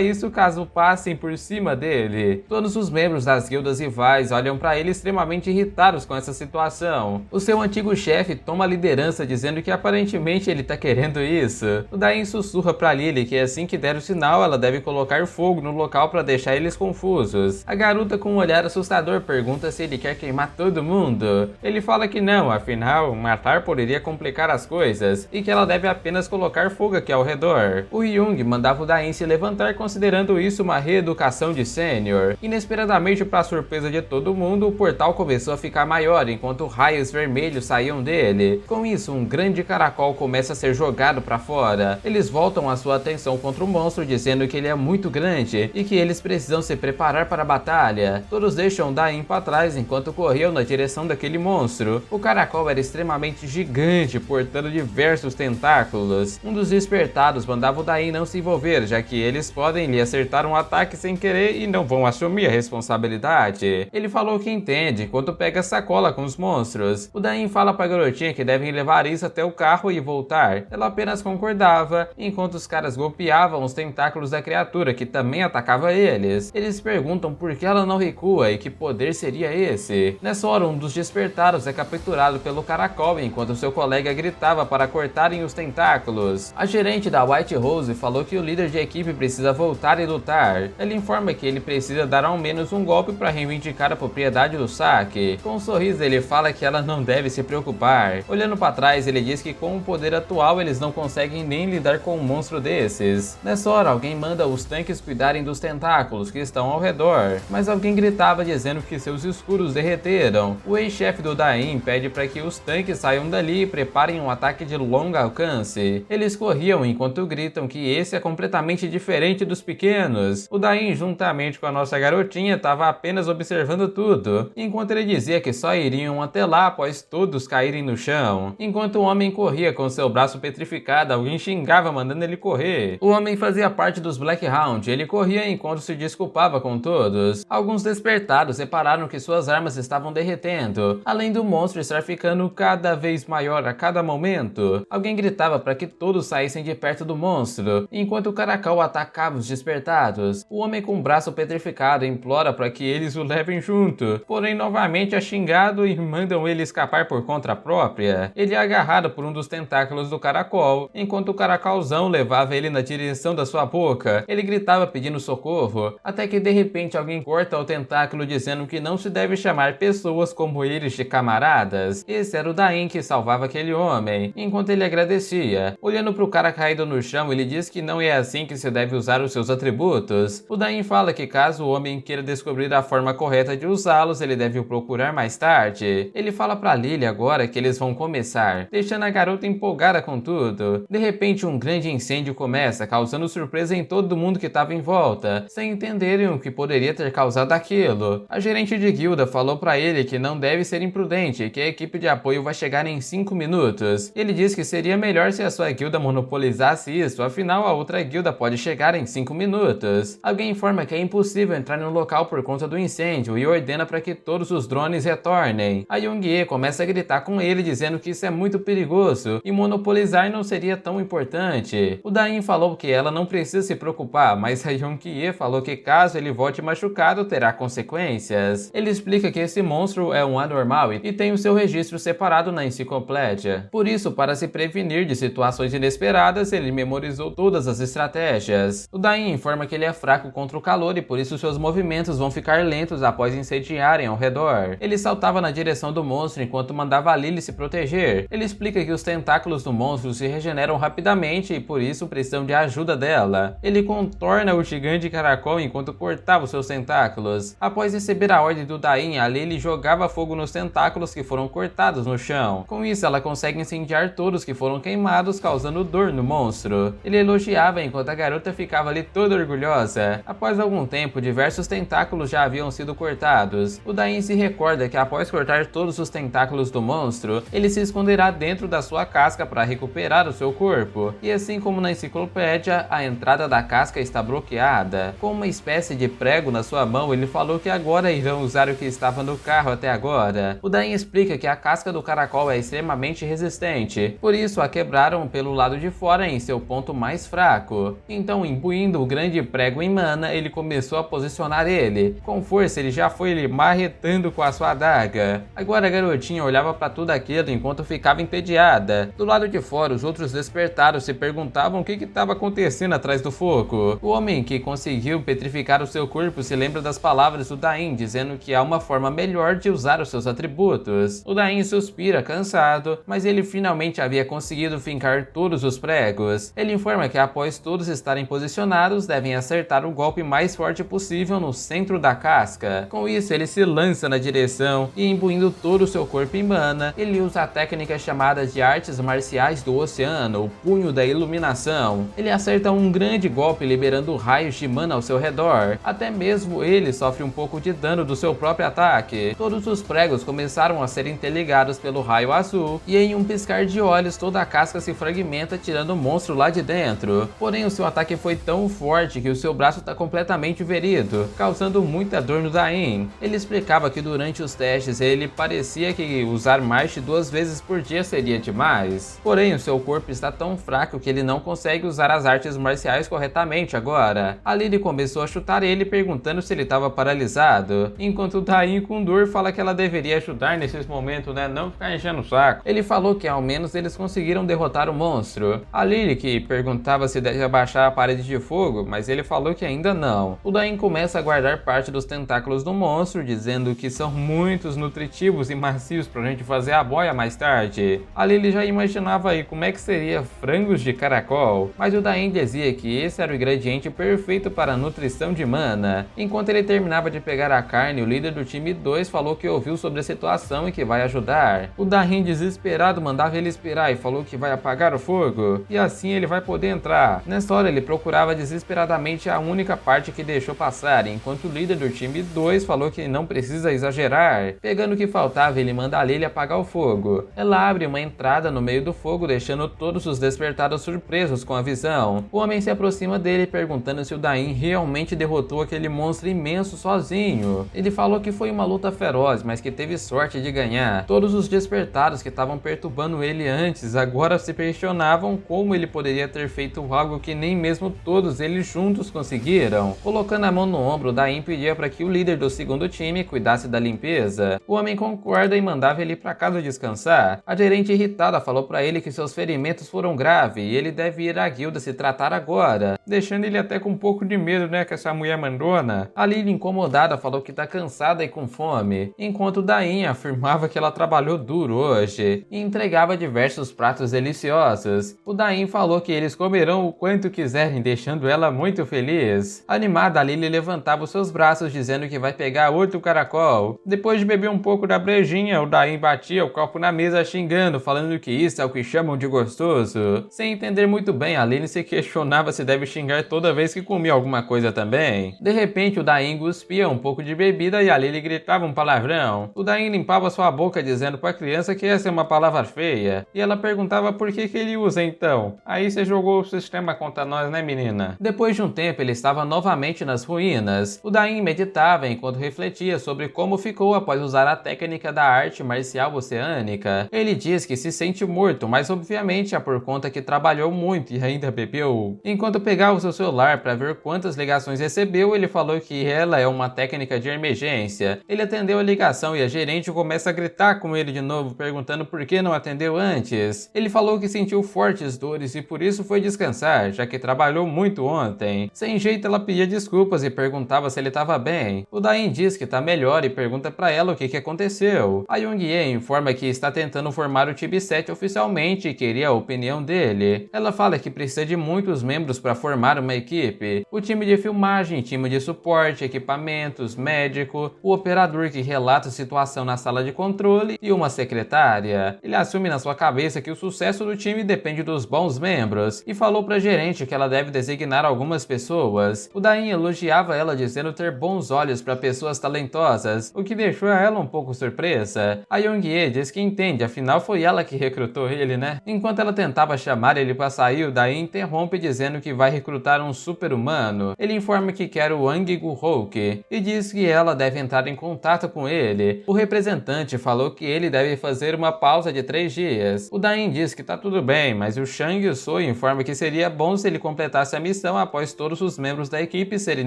[SPEAKER 1] isso caso passem por cima dele. Todos os membros das guildas rivais olham para ele extremamente irritados com essa situação. O seu antigo chefe toma a liderança dizendo que aparentemente ele tá querendo isso. O Dain sussurra pra Lily que assim que der o sinal ela deve colocar fogo no local para deixar eles confusos. A garota com um olhar assustador pergunta se ele quer queimar todo mundo. Ele fala que não, afinal matar poderia complicar as coisas e que ela deve apenas colocar fogo aqui ao redor. O Hyung mandava o Dain se levantar considerando isso uma reeducação de sênior. Inesperadamente, para surpresa de todo mundo, o portal começou a ficar maior enquanto raios vermelhos saíam dele. Com isso, um grande caracol começa a ser jogado para fora. Eles voltam a sua atenção contra o monstro dizendo que ele é muito grande e que eles precisam se preparar para a batalha. Todos deixam Dain para trás enquanto corriam na direção daquele monstro. O caracol era extremamente gigante, portando diversos tentáculos. Um dos despertados mandava o Dain não se envolver, já que eles podem lhe acertar um ataque sem querer e não vão assumir a responsabilidade. Ele falou que entende enquanto pega a sacola com os monstros. O Dain fala pra garotinha que devem levar isso até o carro e voltar. Ela apenas concordava, enquanto os caras golpeavam os tentáculos da criatura que também atacava eles. Eles perguntam por que ela não recua e que poder seria esse. Nessa hora, um dos despertados é capturado pelo caracol enquanto seu colega gritava para cortarem os tentáculos. A gerente da White Rose falou que o líder de equipe precisa voltar e lutar. Ela informa que ele precisa dar ao menos um golpe para reivindicar a propriedade do saque. Com um sorriso ele fala que ela não deve se preocupar. Olhando para trás ele diz que com o poder atual eles não conseguem nem lidar com um monstro desses. Nessa hora alguém manda os tanques cuidarem dos tentáculos que estão ao redor, mas alguém gritava dizendo que seus escudos derreteram. O ex-chefe do Dain pede para que os tanques saiam dali e preparem um ataque de longo alcance. Eles corriam enquanto gritam que esse é completamente diferente dos pequenos. O Dain, juntamente com a nossa garotinha, estava apenas observando tudo, enquanto ele dizia que só iriam até lá após todos caírem no chão. Enquanto o homem corria com seu braço petrificado, alguém xingava mandando ele correr. O homem fazia parte dos Black Hound, ele corria enquanto se desculpava com todos. Alguns despertados repararam que suas armas estavam derretendo, além do monstro estar ficando cada vez maior a cada momento. Alguém gritava para que todos saíssem de perto do monstro, enquanto o caracol atacava os despertados. O homem com o braço petrificado implora para que eles o levem junto, porém novamente é xingado e mandam ele escapar por conta própria. Ele é agarrado por um dos tentáculos do caracol, enquanto o caracolzão levava ele na direção da sua boca. Ele gritava pedindo socorro, até que de repente alguém corta o tentáculo dizendo que não se deve chamar pessoas como eles de camaradas. Esse era o Dain que salvava aquele homem, enquanto ele agradecia. Olhando para o cara caído no chão, ele diz que não é assim que se deve usar os seus atributos. O Dain fala que caso o homem queira descobrir a forma correta de usá-los, ele deve o procurar mais tarde. Ele fala pra Lily agora que eles vão começar, deixando a garota empolgada com tudo. De repente, um grande incêndio começa, causando surpresa em todo mundo que estava em volta, sem entenderem o que poderia ter causado aquilo. A gerente de guilda falou pra ele que não deve ser imprudente e que a equipe de apoio vai chegar em 5 minutos. Ele diz que seria melhor se a sua guilda monopolizasse isso, afinal a outra guilda pode chegar em 5 minutos. Alguém informa que é impossível entrar no local por conta do incêndio e ordena para que todos os drones retornem. A Young-e começa a gritar com ele dizendo que isso é muito perigoso e monopolizar não seria tão importante. O Dain falou que ela não precisa se preocupar, mas a Young-e falou que caso ele volte machucado terá consequências. Ele explica que esse monstro é um anormal e tem o seu registro separado na enciclopédia. Por isso, para se prevenir de situações inesperadas, ele memorizou todas as estratégias. O Dain informa que ele é fraco contra o calor e por isso seus movimentos vão ficar lentos após incendiarem ao redor. Ele saltava na direção do monstro enquanto mandava a Lily se proteger. Ele explica que os tentáculos do monstro se regeneram rapidamente e por isso precisam de ajuda dela. Ele contorna o gigante caracol enquanto cortava os seus tentáculos. Após receber a ordem do Dain, a Lily jogava fogo nos tentáculos que foram cortados no chão. Com isso, ela consegue incendiar todos que foram queimados, causando dor no monstro. Ele elogiava enquanto a garota ficava ali toda orgulhosa. Após algum tempo, diversos tentáculos já haviam sido cortados. O Dain se recorda que após cortar todos os tentáculos do monstro, ele se esconderá dentro da sua casca para recuperar o seu corpo. E assim como na enciclopédia, a entrada da casca está bloqueada. empolgada. Com uma espécie de prego na sua mão, ele falou que agora irão usar o que estava no carro até agora. O Dain explica que a casca do caracol é extremamente resistente, por isso a quebraram pelo lado de fora em seu ponto mais fraco. Então, imbuindo o grande prego em mana, ele começou a posicionar ele. Com força, ele já foi lhe marretando com a sua adaga. Agora a garotinha olhava para tudo aquilo enquanto ficava entediada. Do lado de fora, os outros despertados se perguntavam o que estava acontecendo atrás do fogo. O homem que conseguiu petrificar o seu corpo se lembra das palavras do Dain, dizendo que há uma forma melhor de usar os seus atributos. O Dain suspira cansado, mas ele finalmente havia conseguido fincar todos os pregos. Ele informa que após todos estarem posicionados, devem acertar o golpe mais forte possível no centro da casca. Com isso, ele se lança na direção e, imbuindo todo o seu corpo em mana, ele usa a técnica chamada de artes marciais do oceano, o punho da iluminação. Ele acerta um grande golpe liberando raios de mana ao seu redor. Até mesmo ele sofre um pouco de dano do seu próprio ataque. Todos os pregos começaram a ser interligados pelo raio azul e em um piscar de olhos toda a casca se fragmenta tirando o monstro lá de dentro. Porém, o seu ataque foi tão forte que o seu braço está completamente ferido, causando muita dor no Dain. Ele explicava que durante os testes ele parecia que usar mais de 2 vezes por dia seria demais. Porém, o seu corpo está tão fraco que ele não consegue usar as artes marciais corretamente agora. A Lily começou a chutar ele perguntando se ele estava paralisado, enquanto o Dain com dor fala que ela deveria ajudar nesses momentos, né, não ficar enchendo o saco. Ele falou que ao menos eles conseguiram derrotar o monstro. A Lily que perguntava se deve abaixar a parede de fogo, mas ele falou que ainda não. O Dain começa a guardar parte dos tentáculos do monstro, dizendo que são muitos nutritivos e macios pra gente fazer a boia mais tarde. A Lily já imaginava aí como é que seria frangos de caracol, mas o Dain dizia que esse era o ingrediente perfeito para a nutrição de mana. Enquanto ele terminava de pegar a carne, o líder do time 2 falou que ouviu sobre a situação e que vai ajudar. O Dain, desesperado, mandava ele esperar e falou que vai apagar o fogo, e assim ele vai poder entrar. Nessa hora ele procurava desesperadamente a única parte que deixou passar, enquanto o líder do time 2 falou que não precisa exagerar. Pegando o que faltava, ele manda a Lily apagar o fogo. Ela abre uma entrada no meio do fogo, deixando todos os despertados surpresos com a visão. O homem se aproxima dele perguntando se o Dain realmente derrotou aquele monstro imenso sozinho. Ele falou que foi uma luta feroz, mas que teve sorte de ganhar. Todos os despertados que estavam perturbando ele antes agora se questionavam como ele poderia ter feito algo que nem mesmo todos eles juntos conseguiram. Colocando a mão no ombro, Dain pedia para que o líder do segundo time cuidasse da limpeza. O homem concorda e mandava ele para casa descansar. A gerente irritada falou para ele que seus ferimentos foram graves e ele deve ir à guilda se tratar agora, deixando ele até com um pouco de medo, né, que essa mulher mandona. A Lily, incomodada, falou que tá cansada e com fome, enquanto Dain afirmava que ela trabalhou duro hoje e entregava diversos pratos deliciosos. O Dain falou que eles comerão o quanto quiserem, deixando ela muito feliz. Animada, a Lily levantava os seus braços dizendo que vai pegar outro caracol. Depois de beber um pouco da brejinha, o Dain batia o copo na mesa xingando, falando que isso é o que chamam de gostoso. Sem entender muito bem, a Lily se questionava se deve xingar toda vez que comia alguma coisa também. De repente, o Dain cuspia um pouco de bebida e a Lily gritava um palavrão. O Dain limpava sua boca dizendo para a criança que essa é uma palavra feia, e ela perguntava por que ele usa então. Aí você jogou o sistema contra nós, né, menina? Depois de um tempo, ele estava novamente nas ruínas. O Dain meditava enquanto refletia sobre como ficou após usar a técnica da arte marcial oceânica. Ele diz que se sente morto, mas obviamente é por conta que trabalhou muito e ainda bebeu. Enquanto pegava o seu celular para ver quantas ligações recebeu, ele falou que ela é uma técnica de emergência. Ele atendeu a ligação e a gerente começa a gritar com ele de novo, perguntando por que não atendeu antes. Ele falou que sentiu fortes dores e por isso foi descansar, já que trabalhou muito ontem. Sem jeito, ela pedia desculpas e perguntava se ele estava bem. O Dain diz que está melhor e pergunta para ela o que aconteceu. A Young-Ye informa que está tentando formar o time 7 oficialmente e queria a opinião dele. Ela fala que precisa de muitos membros para formar uma equipe. O time de filmagem, time de suporte, equipamentos, médico, o operador que relata a situação na sala de controle e uma secretária. Ele assume na sua cabeça que o sucesso do time depende dos bons membros e falou para a gerente que ela deve designar algumas pessoas. O Dain elogiava ela dizendo ter bons olhos para pessoas talentosas, o que deixou ela um pouco surpresa. A Young-Ye diz que entende, afinal foi ela que recrutou ele, né? Enquanto ela tentava chamar ele para sair, o Dain interrompe dizendo que vai recrutar um super-humano. humano. Ele informa que quer o Wang Guhouke e diz que ela deve entrar em contato com ele. O representante falou que ele deve fazer uma pausa de 3 dias. O Dain diz que tá tudo bem, mas o Shang Tsung informa que seria bom se ele completasse a missão após todos os membros da equipe serem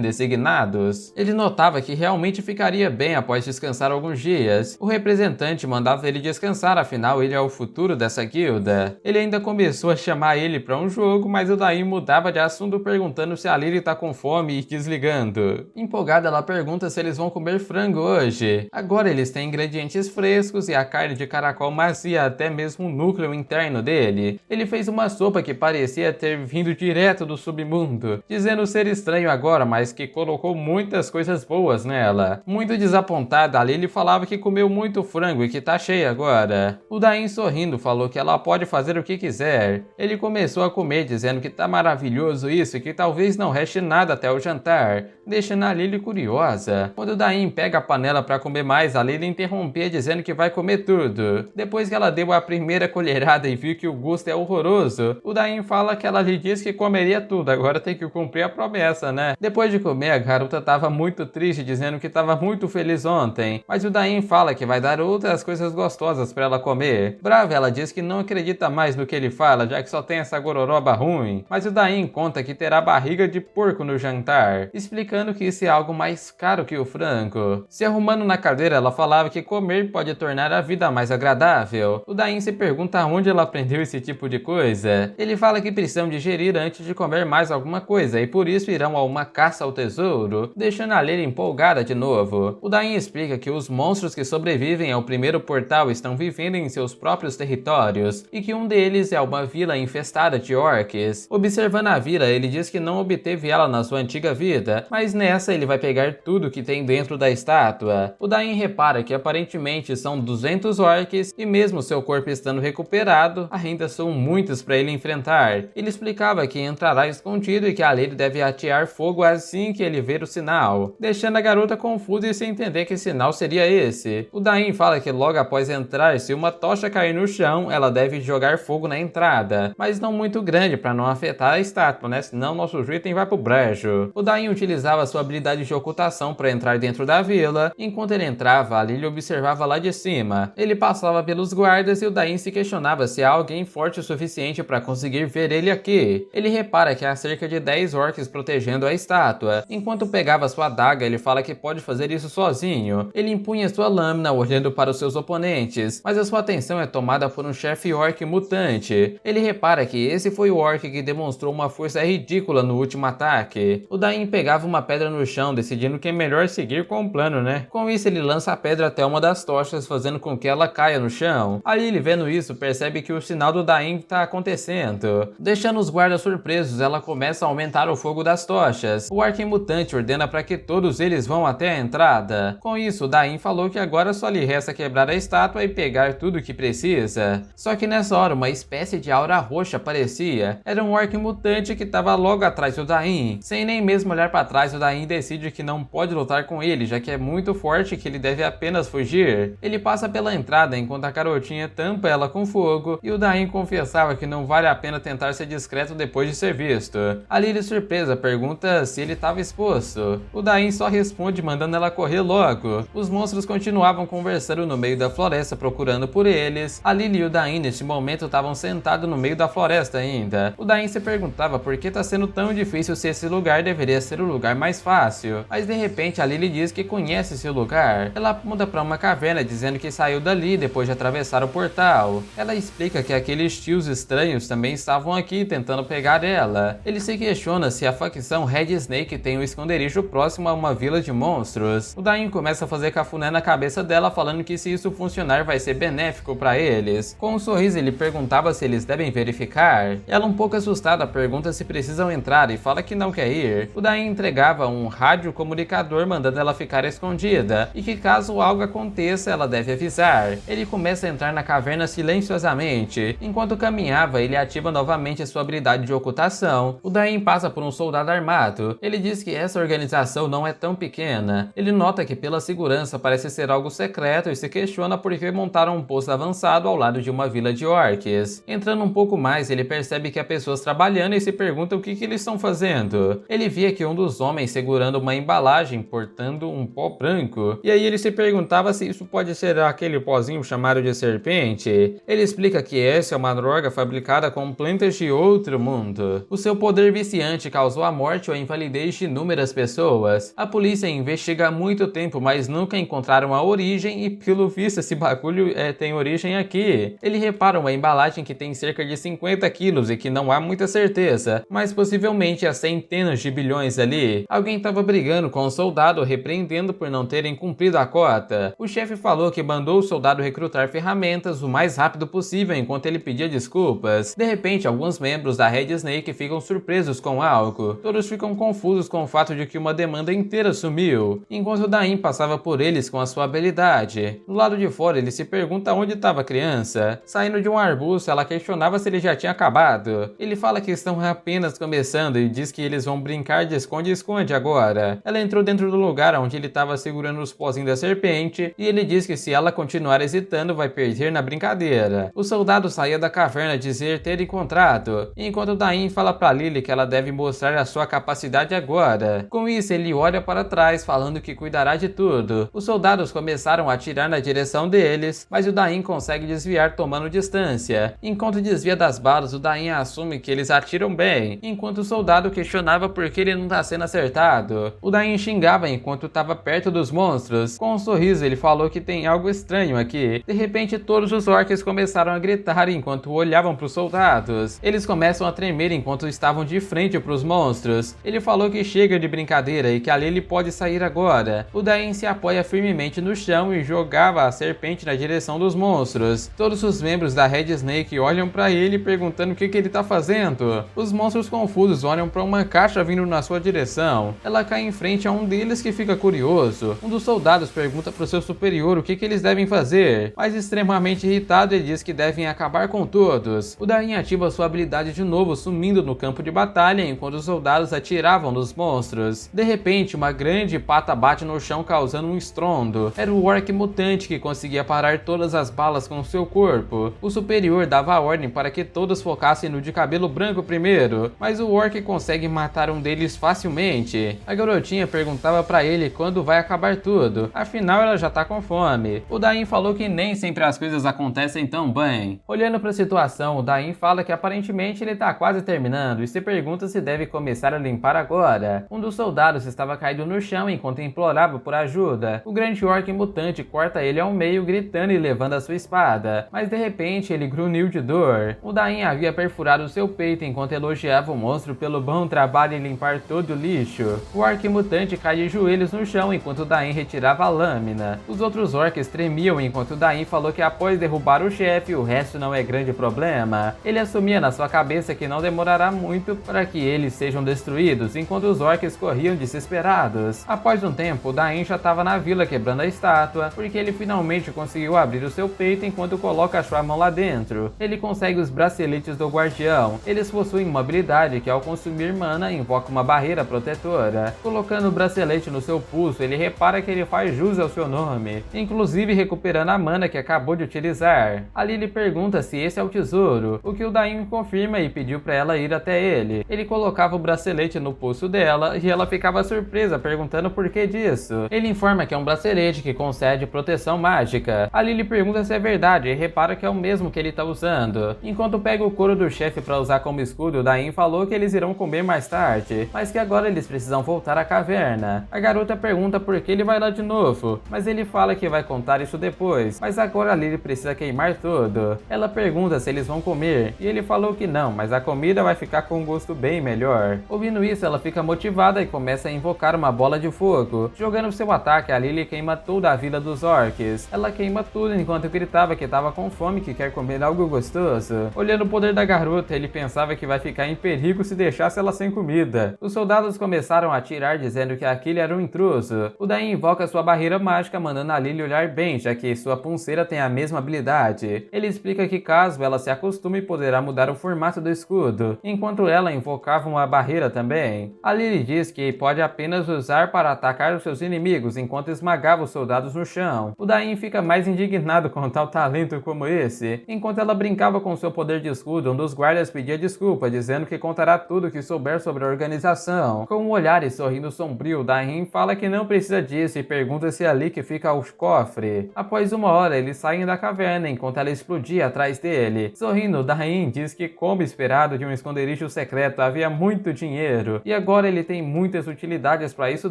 [SPEAKER 1] designados. Ele notava que realmente ficaria bem após descansar alguns dias. O representante mandava ele descansar, afinal ele é o futuro dessa guilda. Ele ainda começou a chamar ele para um jogo, mas o Dain mudava de assunto perguntando se a Lily tá com fome e desligando. Empolgada, ela pergunta se eles vão comer frango hoje. Agora eles têm ingredientes frescos e a carne de caracol macia até mesmo o núcleo interno dele. Ele fez uma sopa que parecia ter vindo direto do submundo, dizendo ser estranho agora, mas que colocou muitas coisas boas nela. Muito desapontada, a Lily falava que comeu muito frango e que tá cheia agora. O Dain, sorrindo, falou que ela pode fazer o que quiser. Ele começou a comer, dizendo que tá maravilhoso isso e que talvez não reste nada até o jantar, deixando a Lily curiosa. Quando o Dain pega a panela para comer mais, a Lily interrompia dizendo que vai comer tudo. Depois que ela deu a primeira colherada e viu que o gosto é horroroso, o Dain fala que ela lhe disse que comeria tudo, agora tem que cumprir a promessa, né? Depois de comer, a garota tava muito triste, dizendo que tava muito feliz ontem, mas o Dain fala que vai dar outras coisas gostosas para ela comer. Brava, ela diz que não acredita mais no que ele fala, já que só tem essa gororoba ruim, mas o Dain conta que terá barriga de porco no jantar, explicando que isso é algo mais caro que o frango. Se arrumando na cadeira, ela falava que comer pode tornar a vida mais agradável. O Dain se pergunta onde ela aprendeu esse tipo de coisa. Ele fala que precisam digerir antes de comer mais alguma coisa e por isso irão a uma caça ao tesouro, deixando a Lily empolgada de novo. O Dain explica que os monstros que sobrevivem ao primeiro portal estão vivendo em seus próprios territórios e que um deles é uma vila infestada de orcs. Observando a vila, ele diz que não obteve ela na sua antiga vida, mas nessa ele vai pegar tudo que tem dentro da estátua. O Dain repara que aparentemente são 200 orcs e mesmo seu corpo estando recuperado, ainda são muitos para ele enfrentar. Ele explicava que entrará escondido e que a Lily deve atear fogo assim que ele ver o sinal, deixando a garota confusa e sem entender que sinal seria esse. O Dain fala que logo após entrar, se uma tocha cair no chão, ela deve jogar fogo na entrada, mas não muito grande para não afetar a estátua, né? Senão nosso item vai pro brejo. O Dain utilizava sua habilidade de ocultação para entrar dentro da vila. Enquanto ele entrava, a Lily observava lá de cima. Ele passava pelos guardas e o Dain se questionava se há alguém forte o suficiente para conseguir ver ele aqui. Ele repara que há cerca de 10 orcs protegendo a estátua. Enquanto pegava sua adaga, ele fala que pode fazer isso sozinho. Ele empunha sua lâmina olhando para os seus oponentes, mas a sua atenção é tomada por um chefe orc mutante. Ele repara que esse foi o orc que demonstrou uma força ridícula no último ataque. O Dain pegava uma pedra no chão, decidindo que é melhor seguir com o plano, né? Com isso, ele lança a pedra até uma das tochas, fazendo com que ela caia no chão. A Lily, vendo isso, percebe que o sinal do Dain está acontecendo. Deixando os guardas surpresos, ela começa a aumentar o fogo das tochas. O orc mutante ordena para que todos eles vão até a entrada. Com isso, o Dain falou que agora só lhe resta quebrar a estátua e pegar tudo que precisa. Só que nessa hora, uma espécie de aura roxa aparecia. Era um orc mutante que estava logo atrás do Dain. Sem nem mesmo olhar para trás, o Dain decide que não pode lutar com ele, já que é muito forte e que ele deve apenas fugir. Ele passa pela entrada enquanto a garotinha tampa ela com fogo, e o Dain confessava que não vale a pena tentar ser discreto depois de ser visto. A Lily, surpresa, pergunta se ele estava exposto. O Dain só responde mandando ela correr logo. Os monstros continuavam conversando no meio da floresta procurando por eles. A Lily e o Dain neste momento estavam sentados no meio da floresta ainda. O Dain se perguntava por que está sendo tão difícil se esse lugar deveria ser o lugar mais fácil. Mas de repente a Lily diz que conhece esse lugar. Ela aponta para uma caverna dizendo que saiu dali depois de atravessar o portal. Ela explica que aqueles tios estranhos também estavam aqui tentando pegar ela. Ele se questiona se a facção Red Snake tem um esconderijo próximo a uma vila de monstros. O Dain começa a fazer cafuné na cabeça dela, falando que se isso funcionar vai ser benéfico para eles. Com um sorriso ele perguntava se eles devem verificar. Ela, um pouco assustada, pergunta se precisam entrar e fala que não quer ir. O Dain entregava um rádio comunicador mandando ela ficar escondida e que caso algo aconteça ela deve avisar. Ele começa a entrar na caverna silenciosamente. Enquanto caminhava, ele ativa novamente sua habilidade de ocultação. O Dain passa por um soldado armado. Ele diz que essa organização não é tão pequena. Ele nota que pela segurança parece ser algo secreto e se questiona por que montaram um posto avançado ao lado de uma vila de orcs. Entrando um pouco mais, ele percebe que há pessoas trabalhando e se pergunta o que eles estão fazendo. correndo. Ele via que um dos homens segurando uma embalagem portando um pó branco, e aí ele se perguntava se isso pode ser aquele pozinho chamado de serpente. Ele explica que essa é uma droga fabricada com plantas de outro mundo. O seu poder viciante causou a morte ou a invalidez de inúmeras pessoas. A polícia investiga há muito tempo, mas nunca encontraram a origem e, pelo visto, esse bagulho tem origem aqui. Ele repara uma embalagem que tem cerca de 50 quilos e que não há muita certeza, mas possivelmente há centenas de bilhões ali. Alguém estava brigando com o soldado, repreendendo por não terem cumprido a cota. O chefe falou que mandou o soldado recrutar ferramentas o mais rápido possível enquanto ele pedia desculpas. De repente, alguns membros da Red Snake ficam surpresos com algo. Todos ficam confusos com o fato de que uma demanda inteira sumiu, enquanto Dain passava por eles com a sua habilidade. Do lado de fora, ele se pergunta onde estava a criança. Saindo de um arbusto, ela questionava se ele já tinha acabado. Ele fala que estão apenas começando e diz que eles vão brincar de esconde-esconde agora. Ela entrou dentro do lugar onde ele estava segurando os pozinhos da serpente e ele diz que se ela continuar hesitando vai perder na brincadeira. O soldado saía da caverna a dizer ter encontrado, enquanto Dain fala para Lily que ela deve mostrar a sua capacidade agora. Com isso, ele olha para trás falando que cuidará de tudo. Os soldados começaram a atirar na direção deles, mas o Dain consegue desviar tomando distância. Enquanto desvia das balas, o Dain assume que eles atiram bem, enquanto o soldado questionava por que ele não está sendo acertado. O Dain xingava enquanto estava perto dos monstros. Com um sorriso, ele falou que tem algo estranho aqui. De repente, todos os orcs começaram a gritar enquanto olhavam para os soldados. Eles começam a tremer enquanto estavam de frente para os monstros. Ele falou que chega de brincadeira e que a Lily pode sair agora. O Dain se apoia firmemente no chão e jogava a serpente na direção dos monstros. Todos os membros da Red Snake olham para ele perguntando o que ele está fazendo. Os monstros confusos olham para uma caixa vindo na sua direção. Ela cai em frente a um deles que fica curioso. Um dos soldados pergunta para o seu superior o que eles devem fazer, mas extremamente irritado ele diz que devem acabar com todos. O Dain ativa sua habilidade de novo, sumindo no campo de batalha enquanto os soldados atiravam nos monstros. De repente, uma grande pata bate no chão causando um estrondo. Era o orc mutante que conseguia parar todas as balas com seu corpo. O superior dava a ordem para que todos focassem no de cabelo branco primeiro, mas o orc consegue matar um deles facilmente. A garotinha perguntava para ele quando vai acabar tudo, afinal ela já tá com fome. O Dain falou que nem sempre as coisas acontecem tão bem. Olhando para a situação, o Dain fala que aparentemente ele tá quase terminando e se pergunta se deve começar a limpar agora. Um dos soldados estava caído no chão enquanto implorava por ajuda. O grande orc mutante corta ele ao meio, gritando e levando a sua espada, mas de repente ele grunhiu de dor. O Dain havia perfurado seu peito enquanto elogiava o monstro pelo bom trabalho em limpar todo o lixo. O orc mutante cai de joelhos no chão enquanto o Dain retirava a lâmina. Os outros orcs tremiam enquanto o Dain falou que após derrubar o chefe, o resto não é grande problema. Ele assumia na sua cabeça que não demorará muito para que eles sejam destruídos, enquanto os orcs corriam desesperados. Após um tempo, o Dain já estava na vila quebrando a estátua, porque ele finalmente conseguiu abrir o seu peito enquanto coloca a sua mão lá dentro. Ele consegue os braceletes do guardião. Eles possuem uma habilidade que ao consumir mana, invoca uma barreira protetora. Colocando o bracelete no seu pulso, ele repara que ele faz jus ao seu nome, inclusive recuperando a mana que acabou de utilizar. Ali ele pergunta se esse é o tesouro, o que o Dain confirma e pediu para ela ir até ele. Ele colocava o bracelete no pulso dela e ela ficava surpresa, perguntando por que disso. Ele informa que é um bracelete que concede proteção mágica. Ali ele pergunta se é verdade e repara que é o mesmo que ele está usando. Enquanto pega o couro do chefe para usar como escudo, o Dain falou que eles irão comer mais tarde, mas que agora eles precisam voltar à caverna. A garota pergunta por que ele vai lá de novo, mas ele fala que vai contar isso depois, mas agora ali ele precisa queimar tudo. Ela pergunta se eles vão comer, e ele falou que não, mas a comida vai ficar com um gosto bem melhor. Ouvindo isso, ela fica motivada e começa a invocar uma bola de fogo. Jogando seu ataque, a Lily queima toda a vila dos orcs. Ela queima tudo enquanto gritava que estava com fome e que quer comer algo gostoso. Olhando o poder da garota, ele pensava que vai ficar em perigo se deixasse ela sem comida. Os soldados começaram a atirar dizendo que aquele era um intruso. O Dain invoca sua barreira mágica, mandando a Lily olhar bem, já que sua pulseira tem a mesma habilidade. Ele explica que caso ela se acostume, poderá mudar o formato do escudo, enquanto ela invocava uma barreira também. A Lily diz que pode apenas usar para atacar os seus inimigos, enquanto esmagava os soldados no chão. O Dain fica mais indignado com tal talento como esse. Enquanto ela brincava com seu poder de escudo, um dos guardas pedia desculpa, dizendo que contará tudo o que souber souber sobre a organização. Com um olhar e sorrindo sombrio, Dain fala que não precisa disso e pergunta se é ali que fica o cofre. Após uma hora, eles saem da caverna enquanto ela explodia atrás dele. Sorrindo, Dain diz que, como esperado de um esconderijo secreto, havia muito dinheiro e agora ele tem muitas utilidades para isso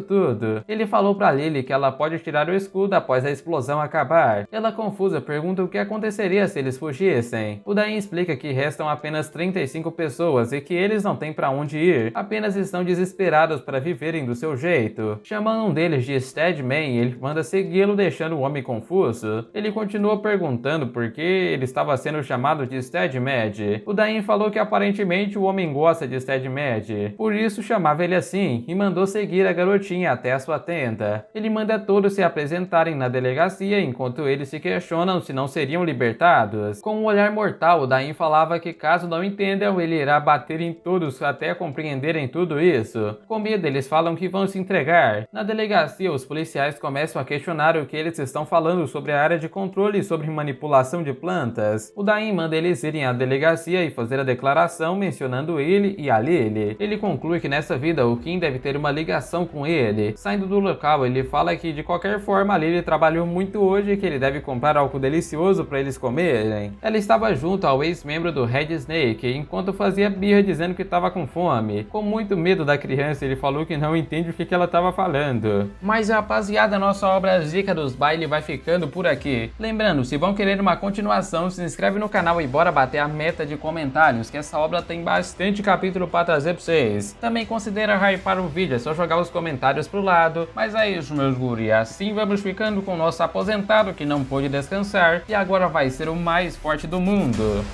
[SPEAKER 1] tudo. Ele falou para Lily que ela pode tirar o escudo após a explosão acabar. Ela, confusa, pergunta o que aconteceria se eles fugissem. O Dain explica que restam apenas 35 pessoas e que eles não têm para onde ir, apenas estão desesperados para viverem do seu jeito. Chamando um deles de Steadman, ele manda segui-lo, deixando o homem confuso. Ele continua perguntando por que ele estava sendo chamado de Steadmad. O Dain falou que aparentemente o homem gosta de Steadmad, por isso chamava ele assim, e mandou seguir a garotinha até a sua tenda. Ele manda todos se apresentarem na delegacia enquanto eles se questionam se não seriam libertados. Com um olhar mortal, o Dain falava que caso não entendam, ele irá bater em todos até compreenderem tudo isso. Com medo, eles falam que vão se entregar. Na delegacia, os policiais começam a questionar o que eles estão falando sobre a área de controle e sobre manipulação de plantas. O Dain manda eles irem à delegacia e fazer a declaração mencionando ele e a Lily. Ele conclui que nessa vida o Kim deve ter uma ligação com ele. Saindo do local, ele fala que de qualquer forma a Lily trabalhou muito hoje e que ele deve comprar algo delicioso para eles comerem. Ela estava junto ao ex-membro do Red Snake enquanto fazia birra dizendo que estava com fome. Com muito medo da criança, ele falou que não entende o que ela estava falando. Mas rapaziada, nossa obra Zica dos Baile vai ficando por aqui. Lembrando, se vão querer uma continuação, se inscreve no canal e bora bater a meta de comentários, que essa obra tem bastante capítulo para trazer pra vocês. Também considera hypar o vídeo, é só jogar os comentários pro lado. Mas é isso, meus guri, assim vamos ficando com o nosso aposentado que não pôde descansar e agora vai ser o mais forte do mundo.